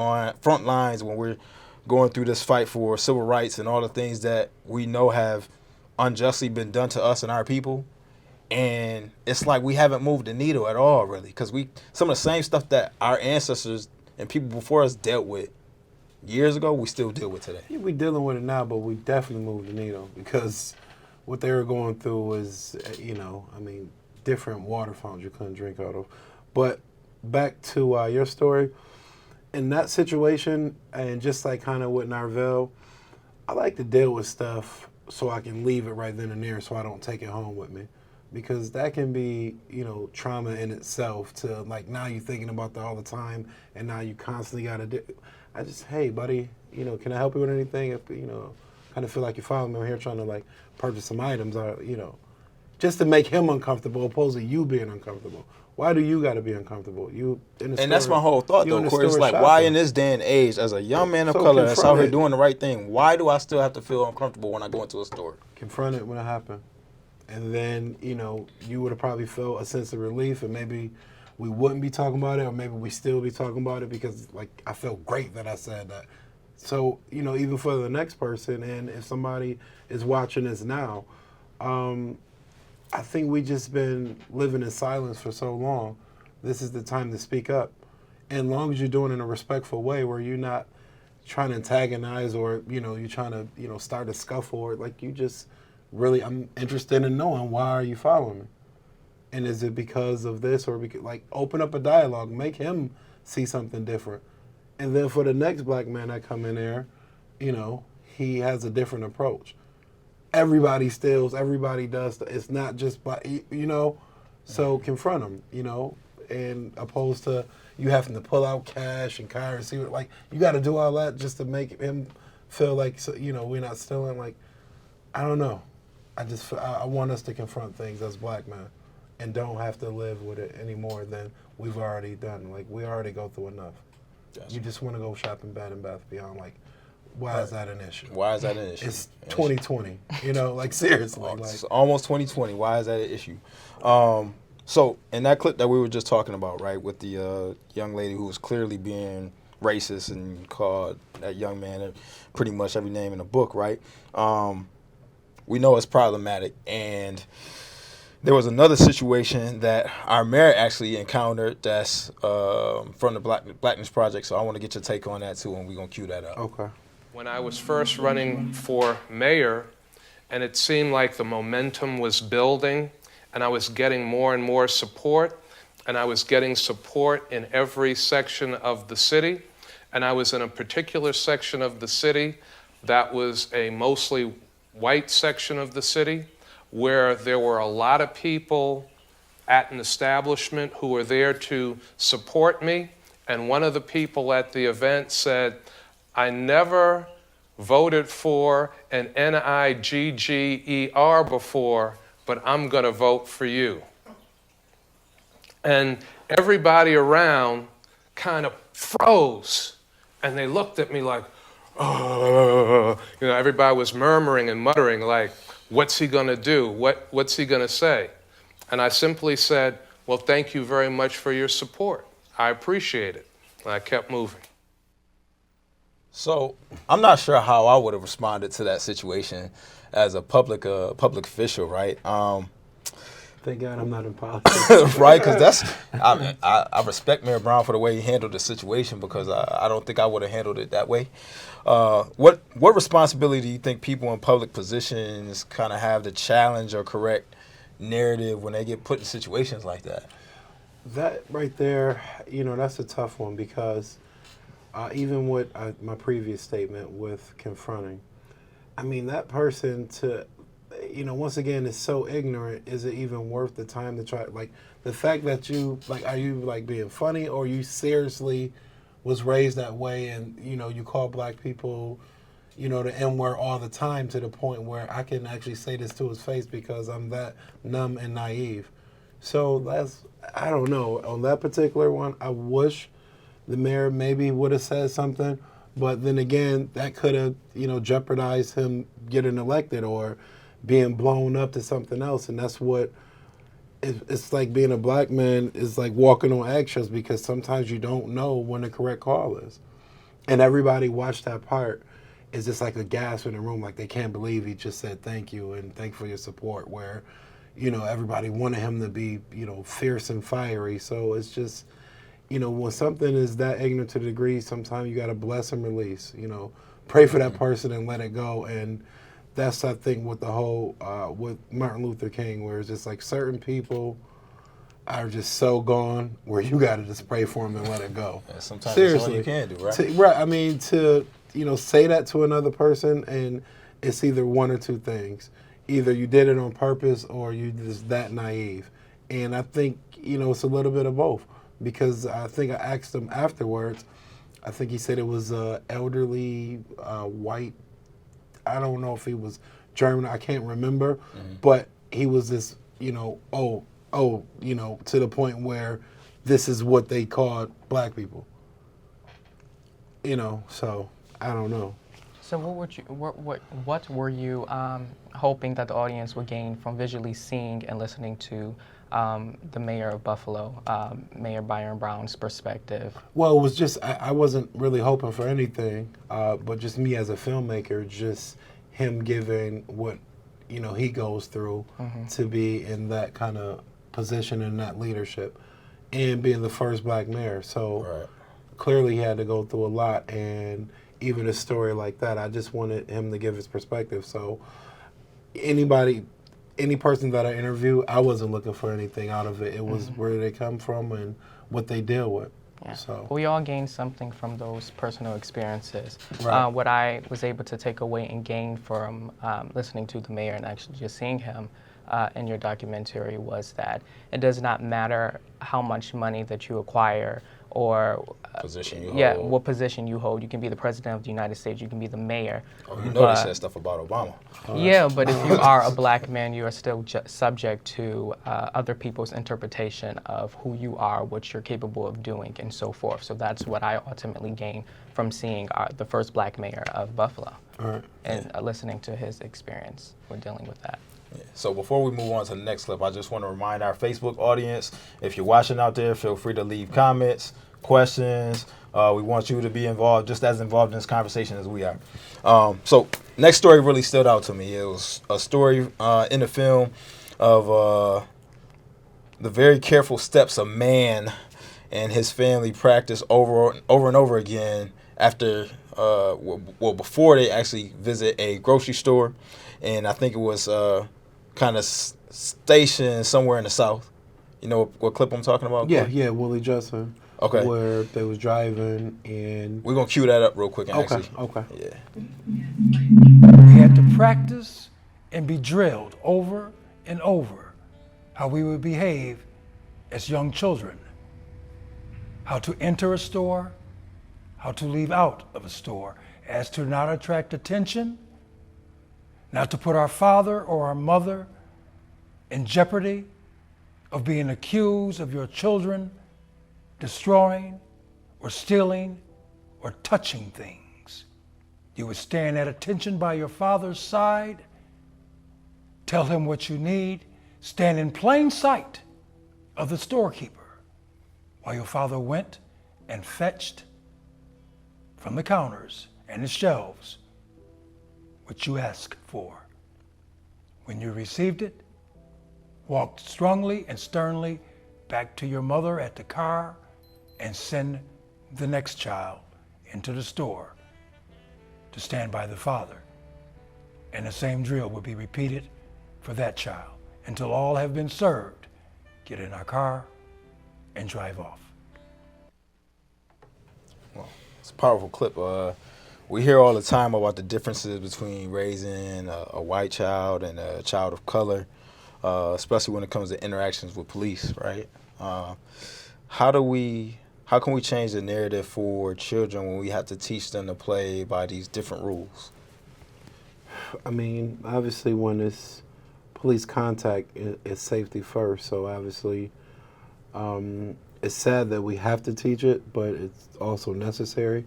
S1: lines when we're going through this fight for civil rights and all the things that we know have unjustly been done to us and our people. And it's like we haven't moved the needle at all, really, because some of the same stuff that our ancestors and people before us dealt with years ago, we still deal with today.
S2: Yeah, we're dealing with it now, but we definitely moved the needle because what they were going through was, different water fountains you couldn't drink out of. But back to your story, in that situation, and just like kind of with Narvell, I like to deal with stuff so I can leave it right then and there so I don't take it home with me. Because that can be, trauma in itself to now you're thinking about that all the time and now you constantly got to do. Hey, buddy, can I help you with anything? If, kind of feel like you're following me. I'm here trying to purchase some items, just to make him uncomfortable opposed to you being uncomfortable. Why do you got to be uncomfortable?
S1: And that's my whole thought, though, Korey. It's like, why in this day and age, as a young man of color that's out here doing the right thing, why do I still have to feel uncomfortable when I go into a store?
S2: Confront it when it happened. And then, you would have probably felt a sense of relief, and maybe we wouldn't be talking about it, or maybe we still be talking about it because, I felt great that I said that. So, even for the next person, and if somebody is watching this now, I think we just been living in silence for so long. This is the time to speak up. And as long as you're doing it in a respectful way where you're not trying to antagonize or, you're trying to, start a scuffle or you just... Really, I'm interested in knowing why are you following me, and is it because of this or because open up a dialogue, make him see something different, and then for the next black man that come in there, he has a different approach. Everybody steals, everybody does. It's not just black, So confront him, and opposed to you having to pull out cash and currency, you got to do all that just to make him feel we're not stealing. I don't know. I want us to confront things as black men and don't have to live with it any more than we've already done. We already go through enough. Yes. You just want to go shopping Bed Bath Beyond. Why is that an issue?
S1: Why is that an issue?
S2: It's 2020. Seriously.
S1: It's almost 2020. Why is that an issue? So in that clip that we were just talking about, right, with the young lady who was clearly being racist and called that young man pretty much every name in the book, right? We know it's problematic, and there was another situation that our mayor actually encountered that's from the Blackness Project, so I want to get your take on that too, and we're going to cue that up.
S2: Okay.
S5: When I was first running for mayor, and it seemed like the momentum was building, and I was getting more and more support, and I was getting support in every section of the city, and I was in a particular section of the city that was a mostly white section of the city where there were a lot of people at an establishment who were there to support me And one of the people at the event said, I never voted for an N-I-G-G-E-R before, but I'm going to vote for you. And everybody around kind of froze. And they looked at me like, oh, everybody was murmuring and muttering like, what's he going to do? What's he going to say? And I simply said, well, thank you very much for your support. I appreciate it. And I kept moving.
S1: So I'm not sure how I would have responded to that situation as a public official, right?
S2: Thank God I'm not in politics.
S1: Right, because I respect Mayor Brown for the way he handled the situation, because I don't think I would have handled it that way. What responsibility do you think people in public positions kind of have to challenge or correct narrative when they get put in situations like that?
S2: That right there, that's a tough one, because even with my previous statement with confronting, I mean, that person once again, is so ignorant. Is it even worth the time to try? Like, the fact that are you being funny, or you seriously was raised that way, and you call black people, the N-word all the time, to the point where I can actually say this to his face because I'm that numb and naive. So I don't know. On that particular one, I wish the mayor maybe would have said something, but then again, that could have, jeopardized him getting elected or being blown up to something else. And that's what it's like. Being a black man is like walking on eggshells, because sometimes you don't know when the correct call is. And everybody watched that part. It's just like a gasp in the room, like they can't believe he just said thank you and thank you for your support, where, everybody wanted him to be, fierce and fiery. So it's just, when something is that ignorant to the degree, sometimes you got to bless and release, pray for that person and let it go. And that's, I think, with the whole, with Martin Luther King, where it's just like certain people are just so gone where you got to just pray for them and let it go.
S1: Yeah, sometimes
S2: seriously,
S1: that's all you can do, right?
S2: Right. I mean, to, say that to another person, and it's either one or two things. Either you did it on purpose, or you just that naive. And I think, it's a little bit of both, because I think I asked him afterwards. I think he said it was elderly white. I don't know if he was German. I can't remember, but he was this, to the point where this is what they called black people. So I don't know.
S3: So what were you hoping that the audience would gain from visually seeing and listening to the mayor of Buffalo, Mayor Byron Brown's perspective?
S2: Well, it was just, I wasn't really hoping for anything, but just me as a filmmaker, just him giving what, he goes through to be in that kind of position and that leadership, and being the first black mayor. So clearly he had to go through a lot, and even a story like that, I just wanted him to give his perspective. So any person that I interview, I wasn't looking for anything out of it. It was where they come from and what they deal with.
S3: Yeah.
S2: So
S3: we all gain something from those personal experiences.
S2: Right.
S3: What I was able to take away and gain from listening to the mayor and actually just seeing him in your documentary was that it does not matter how much money that you acquire or
S1: position you
S3: hold. What position you hold. You can be the president of the United States, you can be the mayor.
S1: Oh, they said stuff about Obama.
S3: Yeah, but if you are a black man, you are still subject to other people's interpretation of who you are, what you're capable of doing, and so forth. So that's what I ultimately gained from seeing the first black mayor of Buffalo and listening to his experience with dealing with that.
S1: Yeah. So before we move on to the next clip, I just want to remind our Facebook audience, if you're watching out there, feel free to leave comments, questions. We want you to be involved, just as involved in this conversation as we are. So next story really stood out to me. It was a story in the film of the very careful steps a man and his family practice over and over again after, before they actually visit a grocery store. And I think it was kind of stationed somewhere in the South. You know what clip I'm talking about?
S2: Yeah, Willie Justin.
S1: Okay.
S2: Where they was driving, and
S1: we're gonna cue that up real quick.
S2: Okay.
S1: Yeah.
S4: We had to practice and be drilled over and over how we would behave as young children, how to enter a store, how to leave out of a store, as to not attract attention, not to put our father or our mother in jeopardy of being accused of your children destroying or stealing or touching things. You would stand at attention by your father's side, tell him what you need, stand in plain sight of the storekeeper while your father went and fetched from the counters and the shelves what you asked for. When you received it, walked strongly and sternly back to your mother at the car and send the next child into the store to stand by the father. And the same drill will be repeated for that child until all have been served. Get in our car and drive off.
S1: Well, it's a powerful clip. We hear all the time about the differences between raising a white child and a child of color, especially when it comes to interactions with police, right? How can we change the narrative for children when we have to teach them to play by these different rules?
S2: I mean, obviously when it's police contact, it's safety first. So obviously, it's sad that we have to teach it, but it's also necessary.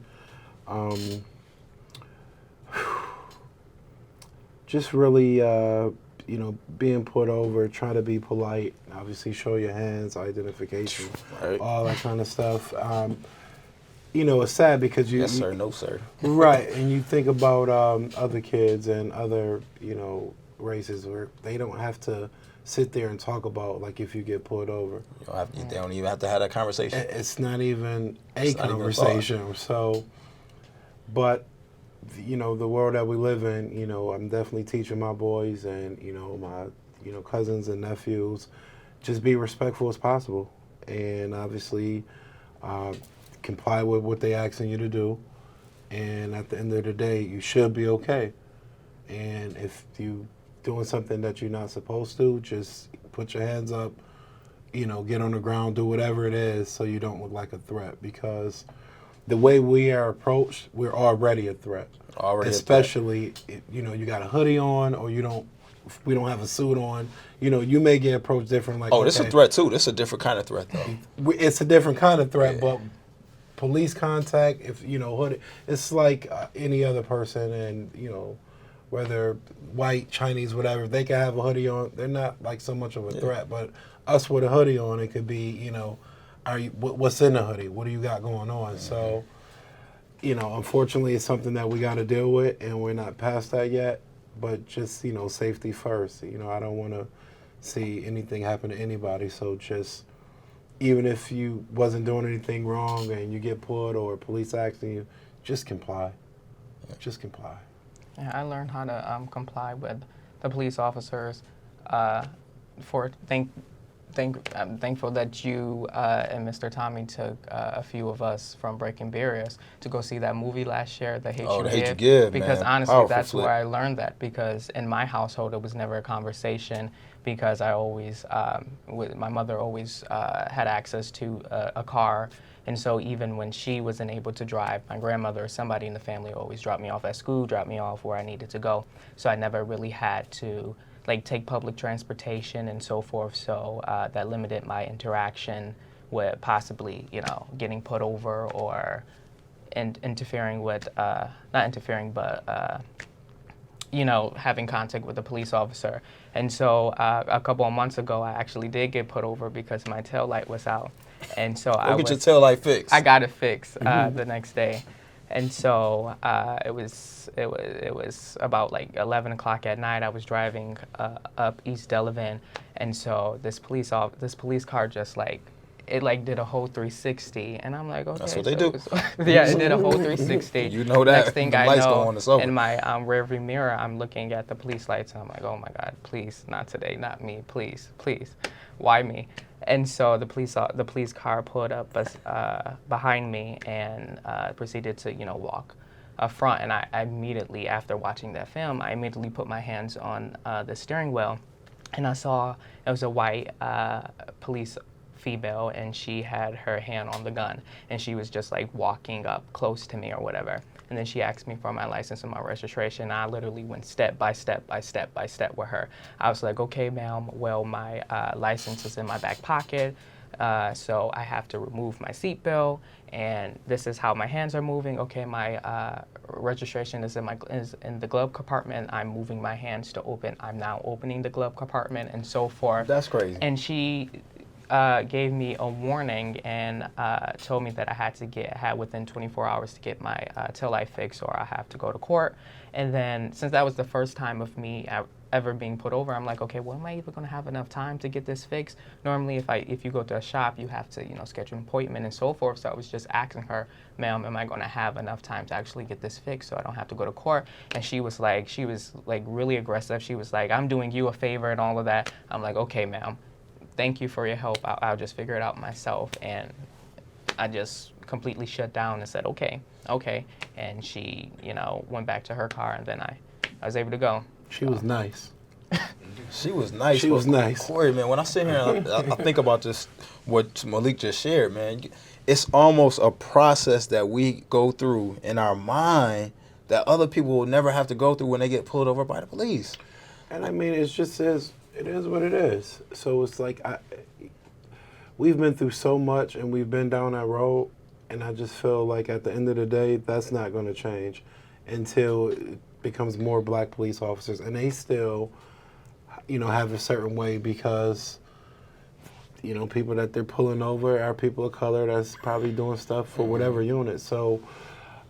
S2: Just really, being put over, try to be polite, obviously show your hands, identification,
S1: right,
S2: all that kind of stuff. It's sad because
S1: yes sir, no sir.
S2: Right, and you think about other kids and other, races where they don't have to sit there and talk about, like, if you get pulled over.
S1: They don't even have to have that conversation.
S2: It's not even a conversation. So, but, the world that we live in, I'm definitely teaching my boys and, my, cousins and nephews, just be respectful as possible. And obviously comply with what they asking you to do. And at the end of the day, you should be okay. And if you doing something that you're not supposed to, just put your hands up, get on the ground, do whatever it is so you don't look like a threat, because the way we are approached, we're already a threat. Especially if, you got a hoodie on or we don't have a suit on, you may get approached different. Like,
S1: this is a threat too. This is a different kind of threat though.
S2: It's a different kind of threat, but police contact, if, hoodie, it's like any other person, and, whether white, Chinese, whatever, they can have a hoodie on. They're not like so much of a threat, but us with a hoodie on, it could be, what's in the hoodie? What do you got going on? So, unfortunately, it's something that we got to deal with, and we're not past that yet. But just, safety first. I don't want to see anything happen to anybody. So just, even if you wasn't doing anything wrong and you get pulled or police asking you, just comply. Just comply.
S3: Yeah, I learned how to comply with the police officers. I'm thankful that you and Mr. Tommy took a few of us from Breaking Barriers to go see that movie last year, The Hate You Give. Because
S1: man.
S3: honestly,
S1: Powerful
S3: that's
S1: flip.
S3: where I learned that, because in my household it was never a conversation, because I always, my mother always had access to a car. And so even when she wasn't able to drive, my grandmother or somebody in the family always dropped me off at school, dropped me off where I needed to go. So I never really had to take public transportation and so forth. So that limited my interaction with possibly, getting put over or interfering with, not interfering, but, having contact with a police officer. And so a couple of months ago, I actually did get put over because my tail light was out. And so
S1: Get your tail light fixed.
S3: I got it fixed the next day. And so it was about 11 o'clock at night. I was driving up East Delavan, and so this police car just did a whole 360, and I'm like, okay.
S1: That's what they do.
S3: Yeah, it did a whole 360.
S1: You know that.
S3: Next thing
S1: the
S3: I
S1: lights
S3: know,
S1: go on, it's over.
S3: in my rearview mirror, I'm looking at the police lights, and I'm like, oh my God, please, not today, not me, please, please, why me? And so the police car pulled up behind me and proceeded to walk up front. And I immediately, after watching that film, I immediately put my hands on the steering wheel, and I saw it was a white police female, and she had her hand on the gun, and she was just like walking up close to me or whatever. And then she asked me for my license and my registration. I literally went step by step by step by step with her. I was like, okay, ma'am, well, my license is in my back pocket, so I have to remove my seatbelt, and this is how my hands are moving. Okay, my registration is in the glove compartment. I'm moving my hands to open. I'm now opening the glove compartment, and so forth.
S1: That's crazy.
S3: And she gave me a warning and told me that I had within 24 hours to get my tail light fixed, or I have to go to court. And then, since that was the first time of me ever being put over, I'm like, okay, well, am I even going to have enough time to get this fixed? Normally, if you go to a shop, you have to, schedule an appointment and so forth. So I was just asking her, ma'am, am I going to have enough time to actually get this fixed so I don't have to go to court? And she was like really aggressive. She was like, I'm doing you a favor and all of that. I'm like, okay, ma'am, thank you for your help. I'll just figure it out myself. And I just completely shut down and said, okay. And she, went back to her car, and then I was able to go.
S2: She was nice.
S1: She was nice.
S2: She was nice.
S1: Korey, man, when I sit here and I think about just what Malik just shared, man, it's almost a process that we go through in our mind that other people will never have to go through when they get pulled over by the police.
S2: And I mean, it just says, it is what it is. So it's like, we've been through so much and we've been down that road, and I just feel like at the end of the day, that's not going to change until it becomes more black police officers. And they still, have a certain way because, people that they're pulling over are people of color that's probably doing stuff for whatever unit. So,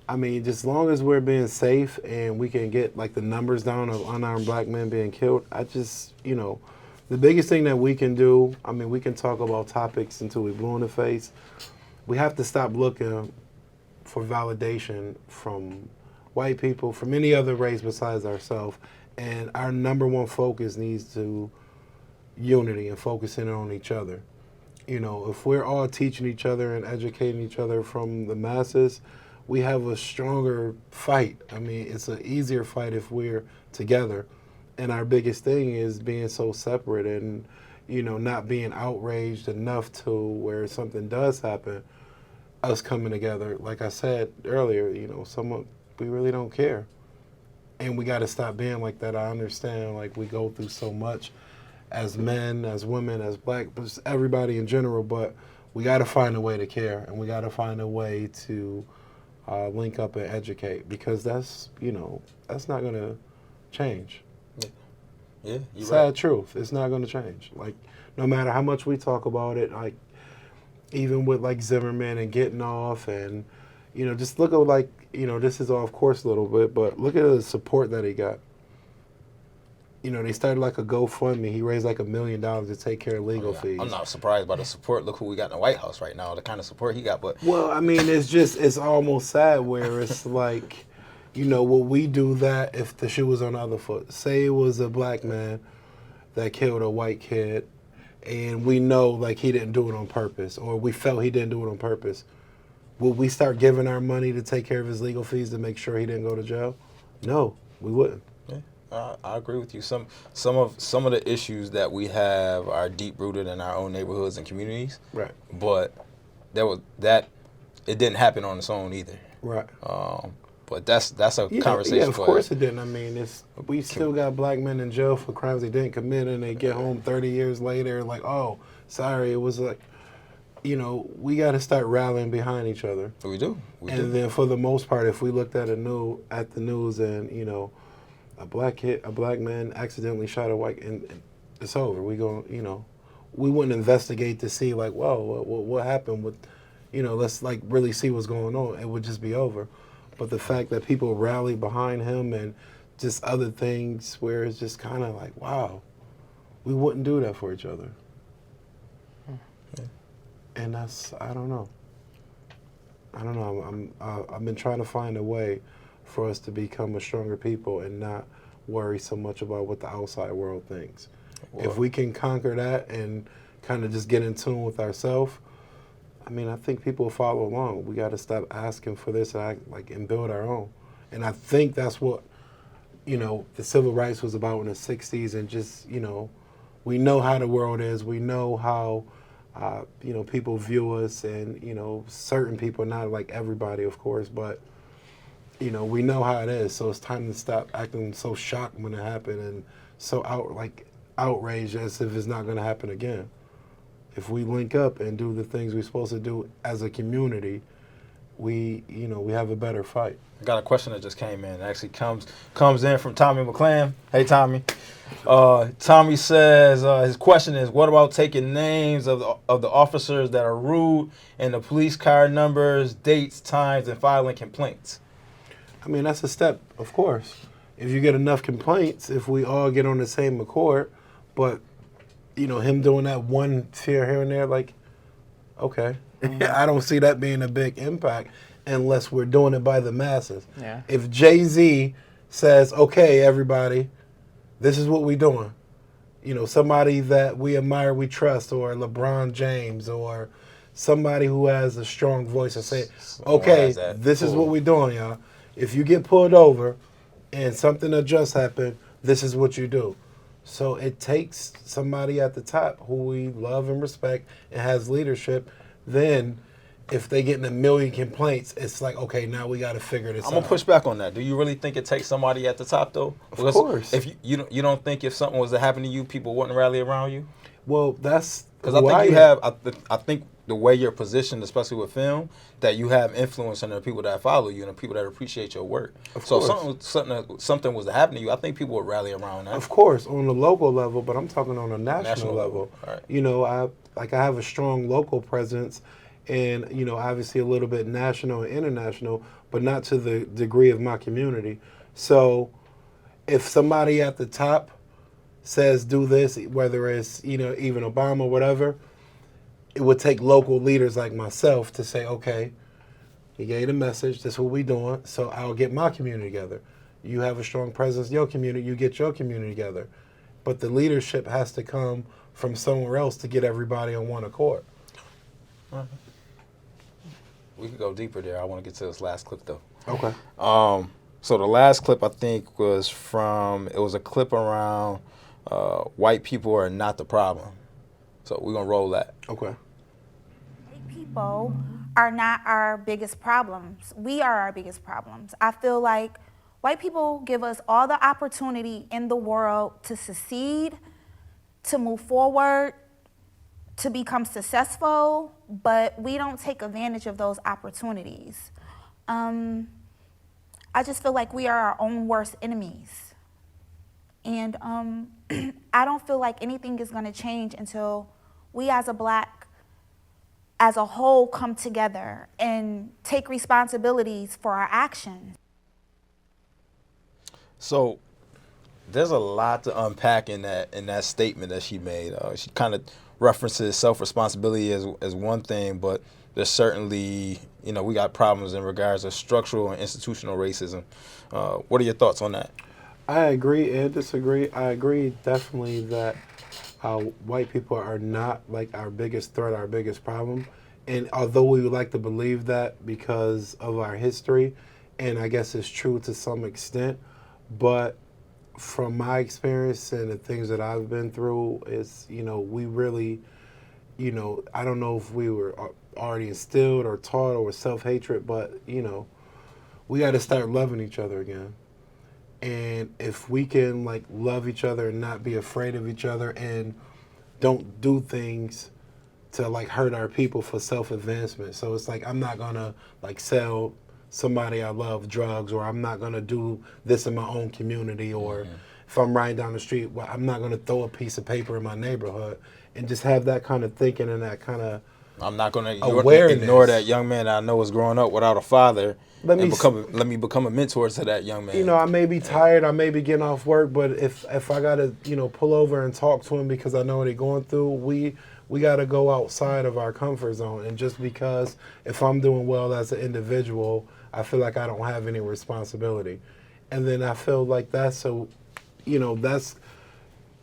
S2: I mean, just as long as we're being safe and we can get like the numbers down of unarmed black men being killed, I just, the biggest thing that we can do, I mean, we can talk about topics until we blue in the face. We have to stop looking for validation from white people, from any other race besides ourselves. And our number one focus needs to unity and focusing on each other. If we're all teaching each other and educating each other from the masses, we have a stronger fight. I mean, it's an easier fight if we're together. And our biggest thing is being so separate and, not being outraged enough to where something does happen, us coming together. Like I said earlier, we really don't care. And we got to stop being like that. I understand, like, we go through so much as men, as women, as black, but everybody in general, but we got to find a way to care, and we got to find a way to link up and educate, because that's not going to change.
S1: Yeah, you're
S2: Sad
S1: right.
S2: truth. It's not going to change. Like, no matter how much we talk about it, like, even with, like, Zimmerman and getting off and, just look at, like, this is off course a little bit, but look at the support that he got. They started like a GoFundMe. He raised like $1 million to take care of legal fees.
S1: I'm not surprised by the support. Look who we got in the White House right now, the kind of support he got. But
S2: well, I mean, it's almost sad where it's like, will we do that if the shoe was on the other foot? Say it was a black man that killed a white kid, and we know like he didn't do it on purpose, or we felt he didn't do it on purpose. Will we start giving our money to take care of his legal fees to make sure he didn't go to jail? No, we wouldn't.
S1: Yeah, I agree with you. Some of the issues that we have are deep rooted in our own neighborhoods and communities.
S2: Right.
S1: But it didn't happen on its own either.
S2: Right.
S1: But that's a conversation.
S2: Yeah, of course it didn't. I mean, we still got black men in jail for crimes they didn't commit, and they get home 30 years later like, oh, sorry, it was like. We got to start rallying behind each other.
S1: We do.
S2: Then for the most part, if we looked at the news and, a black man accidentally shot a white, and it's over. We wouldn't investigate to see like, whoa, what happened with, let's like really see what's going on. It would just be over. But the fact that people rally behind him and just other things where it's just kind of like, wow, we wouldn't do that for each other. And I don't know. I've been trying to find a way for us to become a stronger people and not worry so much about what the outside world thinks. Well, if we can conquer that and kind of just get in tune with ourselves, I mean, I think people will follow along. We got to stop asking for this and build our own. And I think that's what, the civil rights was about in the 60s, and just, we know how the world is. We know how People view us, and certain people, not like everybody, of course, but we know how it is. So it's time to stop acting so shocked when it happened and so outraged as if it's not going to happen again. If we link up and do the things we're supposed to do as a community, we have a better fight.
S1: I got a question that just came in. It actually comes in from Tommy McClam. Hey, Tommy. Tommy says his question is, what about taking names of the officers that are rude and the police car numbers, dates, times, and filing complaints?
S2: I mean, that's a step, of course. If you get enough complaints, if we all get on the same accord, but, him doing that one fear here and there, like, okay. I don't see that being a big impact unless we're doing it by the masses.
S3: Yeah.
S2: If Jay-Z says, okay, everybody, this is what we're doing. Somebody that we admire, we trust, or LeBron James, or somebody who has a strong voice and say, okay, this is what we're doing, y'all. If you get pulled over and something that just happened, this is what you do. So it takes somebody at the top who we love and respect and has leadership. Then if they get in 1 million complaints, it's like, okay, now we got to figure this out.
S1: I'm going to push back on that. Do you really think it takes somebody at the top, though? Because
S2: of course.
S1: If you don't think if something was to happen to you, people wouldn't rally around you?
S2: Well, that's...
S1: Because I think the way you're positioned, especially with film, that you have influence on the people that follow you and the people that appreciate your work.
S2: Of
S1: so
S2: course.
S1: if something was to happen to you, I think people would rally around that.
S2: Of course, on the local level, but I'm talking on a national level.
S1: Right.
S2: I have a strong local presence and, obviously a little bit national and international, but not to the degree of my community. So if somebody at the top says do this, whether it's, even Obama or whatever, it would take local leaders like myself to say, okay, he gave the message, this is what we doing, so I'll get my community together. You have a strong presence in your community, you get your community together. But the leadership has to come from somewhere else to get everybody on one accord.
S1: Uh-huh. We could go deeper there. I want to get to this last clip, though.
S2: Okay.
S1: So the last clip, I think, was a clip around white people are not the problem. So we're going to roll that.
S2: Okay.
S9: White people are not our biggest problems. We are our biggest problems. I feel like white people give us all the opportunity in the world to succeed, to move forward, to become successful, but we don't take advantage of those opportunities. I just feel like we are our own worst enemies. And I don't feel like anything is going to change until we as a whole come together and take responsibilities for our actions.
S1: So there's a lot to unpack in that statement that she made. She kind of references self-responsibility as one thing, but there's certainly, we got problems in regards to structural and institutional racism. What are your thoughts on that?
S2: I agree and disagree. I agree definitely that white people are not like our biggest threat, our biggest problem. And although we would like to believe that because of our history, and I guess it's true to some extent, but from my experience and the things that I've been through, is, we really, I don't know if we were already instilled or taught or self-hatred, but, we got to start loving each other again. And if we can love each other and not be afraid of each other and don't do things to hurt our people for self-advancement. So it's I'm not gonna sell somebody I love drugs, or I'm not gonna do this in my own community, or if I'm riding down the street, I'm not gonna throw a piece of paper in my neighborhood, and just have that kind of thinking and that kind of
S1: I'm not going to
S2: awareness.
S1: Ignore that young man I know is growing up without a father. Let me become a mentor to that young man.
S2: I may be tired, I may be getting off work, but if I gotta, pull over and talk to him because I know what he's going through, we gotta go outside of our comfort zone. And just because if I'm doing well as an individual, I feel like I don't have any responsibility. And then I feel like that's that's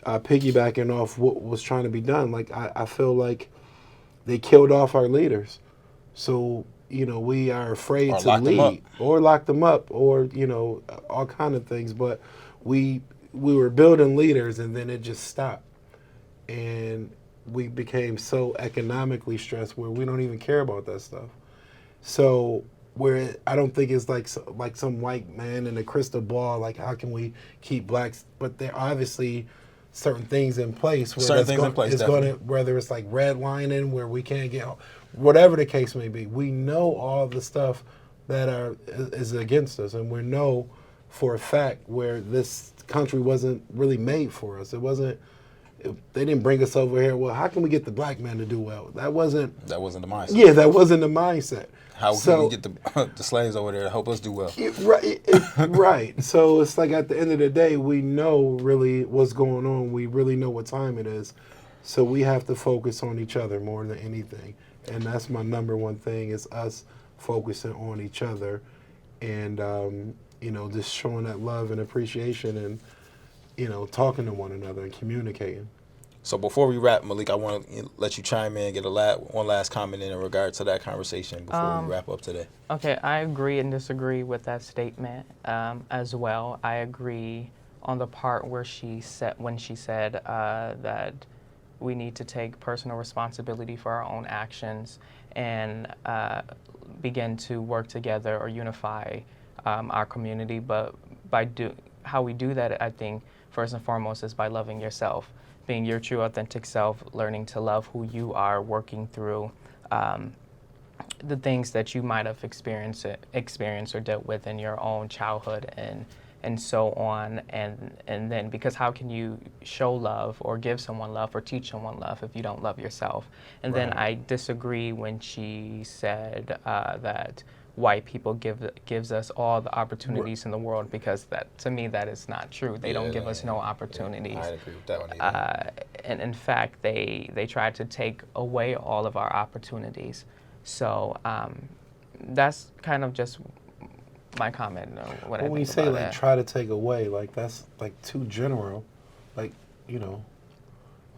S2: piggybacking off what was trying to be done. I feel like they killed off our leaders. So, we are afraid to lead or lock them up or, all kind of things. But we were building leaders and then it just stopped. And we became so economically stressed where we don't even care about that stuff. So where I don't think it's like some white man in a crystal ball, like how can we keep blacks? But there are obviously certain things in place where
S1: Certain things in place,
S2: it's going to, whether it's like redlining where we can't get, whatever the case may be. We know all the stuff that is against us, and we know for a fact where this country wasn't really made for us. It wasn't. They didn't bring us over here. Well, how can we get the black man to do well? That wasn't
S1: the mindset.
S2: Yeah, that wasn't the mindset.
S1: How can we get the slaves over there to help us do well?
S2: Right. So it's like at the end of the day, we know really what's going on. We really know what time it is. So we have to focus on each other more than anything. And that's my number one thing is us focusing on each other and, just showing that love and appreciation and, talking to one another and communicating.
S1: So before we wrap, Malik, I want to let you chime in, get one last comment in regard to that conversation before we wrap up today.
S3: Okay, I agree and disagree with that statement as well. I agree on the part where when she said that we need to take personal responsibility for our own actions and begin to work together or unify our community. But how we do that, I think, first and foremost, is by loving yourself, being your true, authentic self, learning to love who you are, working through the things that you might have experienced or dealt with in your own childhood and so on. And then, because how can you show love or give someone love or teach someone love if you don't love yourself? And then I disagree when she said that white people gives us all the opportunities in the world, because to me that is not true. They don't give us no opportunities.
S1: I agree with that one either.
S3: And in fact, they try to take away all of our opportunities. So that's kind of just my comment. What I think
S2: when you say
S3: about
S2: like
S3: that.
S2: try to take away, like that's like too general. Like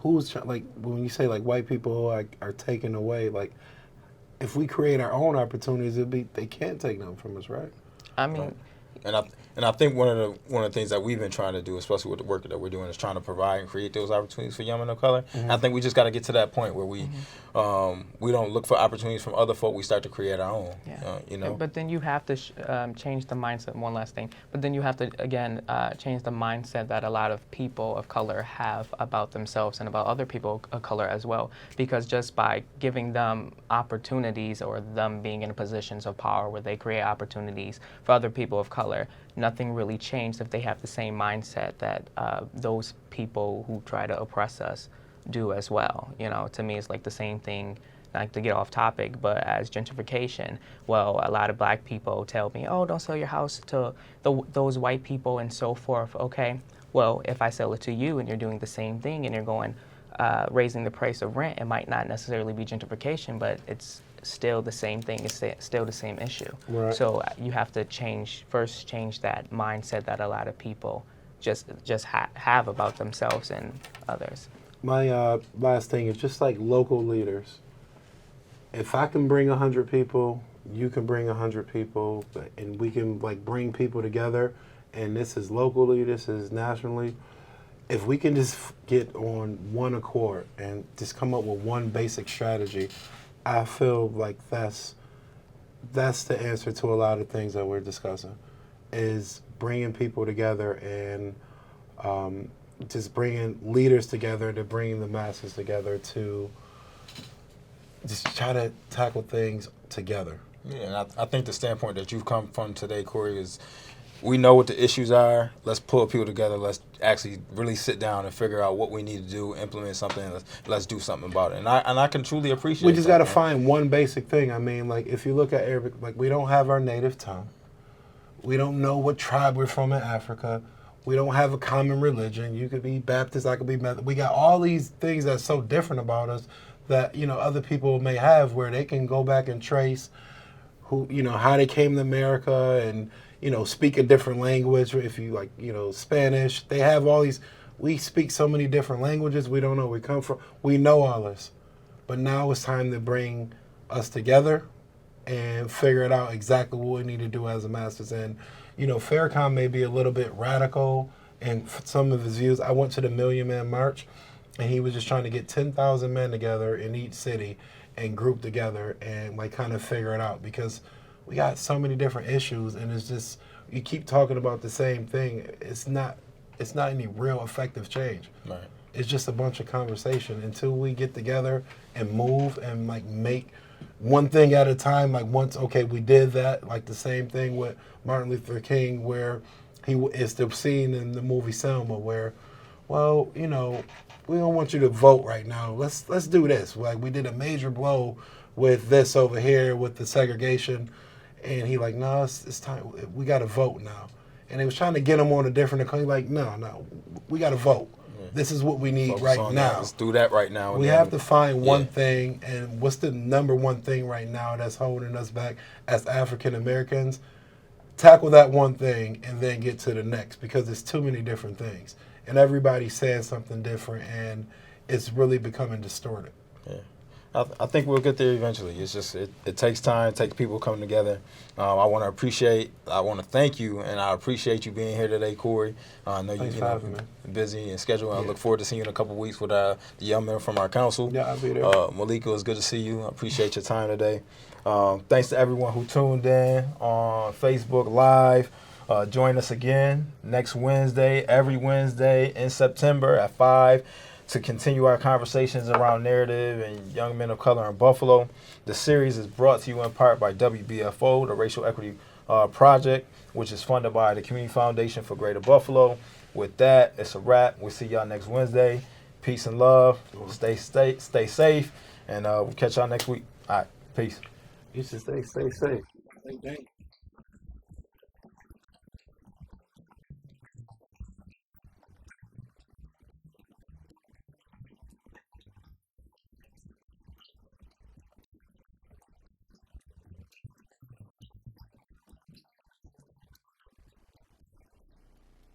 S2: who's like when you say like white people are taken away, like. If we create our own opportunities, they can't take them from us, right?
S3: I mean,
S1: and I think one of the things that we've been trying to do, especially with the work that we're doing, is trying to provide and create those opportunities for young men of color. Mm-hmm. I think we just got to get to that point where we don't look for opportunities from other folk. We start to create our own.
S3: Yeah. But then you have to change the mindset. One last thing. But then you have to again change the mindset that a lot of people of color have about themselves and about other people of color as well. Because just by giving them opportunities or them being in positions of power where they create opportunities for other people of color, nothing really changed if they have the same mindset that those people who try to oppress us do as well. To me, it's like the same thing, not to get off topic, but as gentrification. Well, a lot of black people tell me, oh, don't sell your house to those white people and so forth. Okay, well, if I sell it to you and you're doing the same thing and you're going, raising the price of rent, it might not necessarily be gentrification, but it's still the same thing. It's still the same issue.
S2: Right.
S3: So you have to change that mindset that a lot of people just have about themselves and others.
S2: My last thing is just like local leaders. If I can bring 100 people, you can bring 100 people, and we can like bring people together. And this is locally, this is nationally. If we can just get on one accord and just come up with one basic strategy, I feel like that's the answer to a lot of things that we're discussing, is bringing people together and just bringing leaders together, to bring the masses together to just try to tackle things together.
S1: Yeah, and I think the standpoint that you've come from today, Korey, is we know what the issues are. Let's pull people together. Let's actually really sit down and figure out what we need to do, implement something, and let's do something about it. And I can truly appreciate
S2: We just got to
S1: man.
S2: find one basic thing. I mean, like if you look at Arabic, like we don't have our native tongue. We don't know what tribe we're from in Africa. We don't have a common religion. You could be Baptist, I could be Methodist. We got all these things that's so different about us that, other people may have, where they can go back and trace who, how they came to America and, speak a different language. If you like, Spanish, they have all these. We speak so many different languages. We don't know where we come from. We know all this. But now it's time to bring us together and figure it out exactly what we need to do as a masses. And, Farrakhan may be a little bit radical in some of his views. I went to the Million Man March, and he was just trying to get 10,000 men together in each city and group together and like kind of figure it out, because we got so many different issues, and it's just you keep talking about the same thing. It's not any real effective change.
S1: Right.
S2: It's just a bunch of conversation until we get together and move and like make one thing at a time. Like once, okay, we did that. Like the same thing with Martin Luther King, where is the scene in the movie Selma where, well, you know, we don't want you to vote right now. Let's do this. Like we did a major blow with this over here with the segregation, and he like, no, it's time. We got to vote now. And they was trying to get him on a different economy. Like, no, we got to vote. This is what we need
S1: Focus
S2: right
S1: on
S2: now.
S1: that. Let's do that right now.
S2: We have to find one thing, and what's the number one thing right now that's holding us back as African Americans? Tackle that one thing and then get to the next, because there's too many different things. And everybody's saying something different, and it's really becoming distorted.
S1: Yeah. I think we'll get there eventually. It's just it takes time. It takes people coming together. I want to thank you, and I appreciate you being here today, Korey. I know you're busy and scheduled. I look forward to seeing you in a couple of weeks with the young men from our council.
S2: Yeah, I'll be there.
S1: Malik, it was good to see you. I appreciate your time today. Thanks to everyone who tuned in on Facebook Live. Join us again next Wednesday, every Wednesday in September at 5. to continue our conversations around narrative and young men of color in Buffalo. The series is brought to you in part by WBFO, the Racial Equity Project, which is funded by the Community Foundation for Greater Buffalo. With that, it's a wrap. We'll see y'all next Wednesday. Peace and love. Stay safe, and we'll catch y'all next week. All right, peace.
S2: You should stay safe.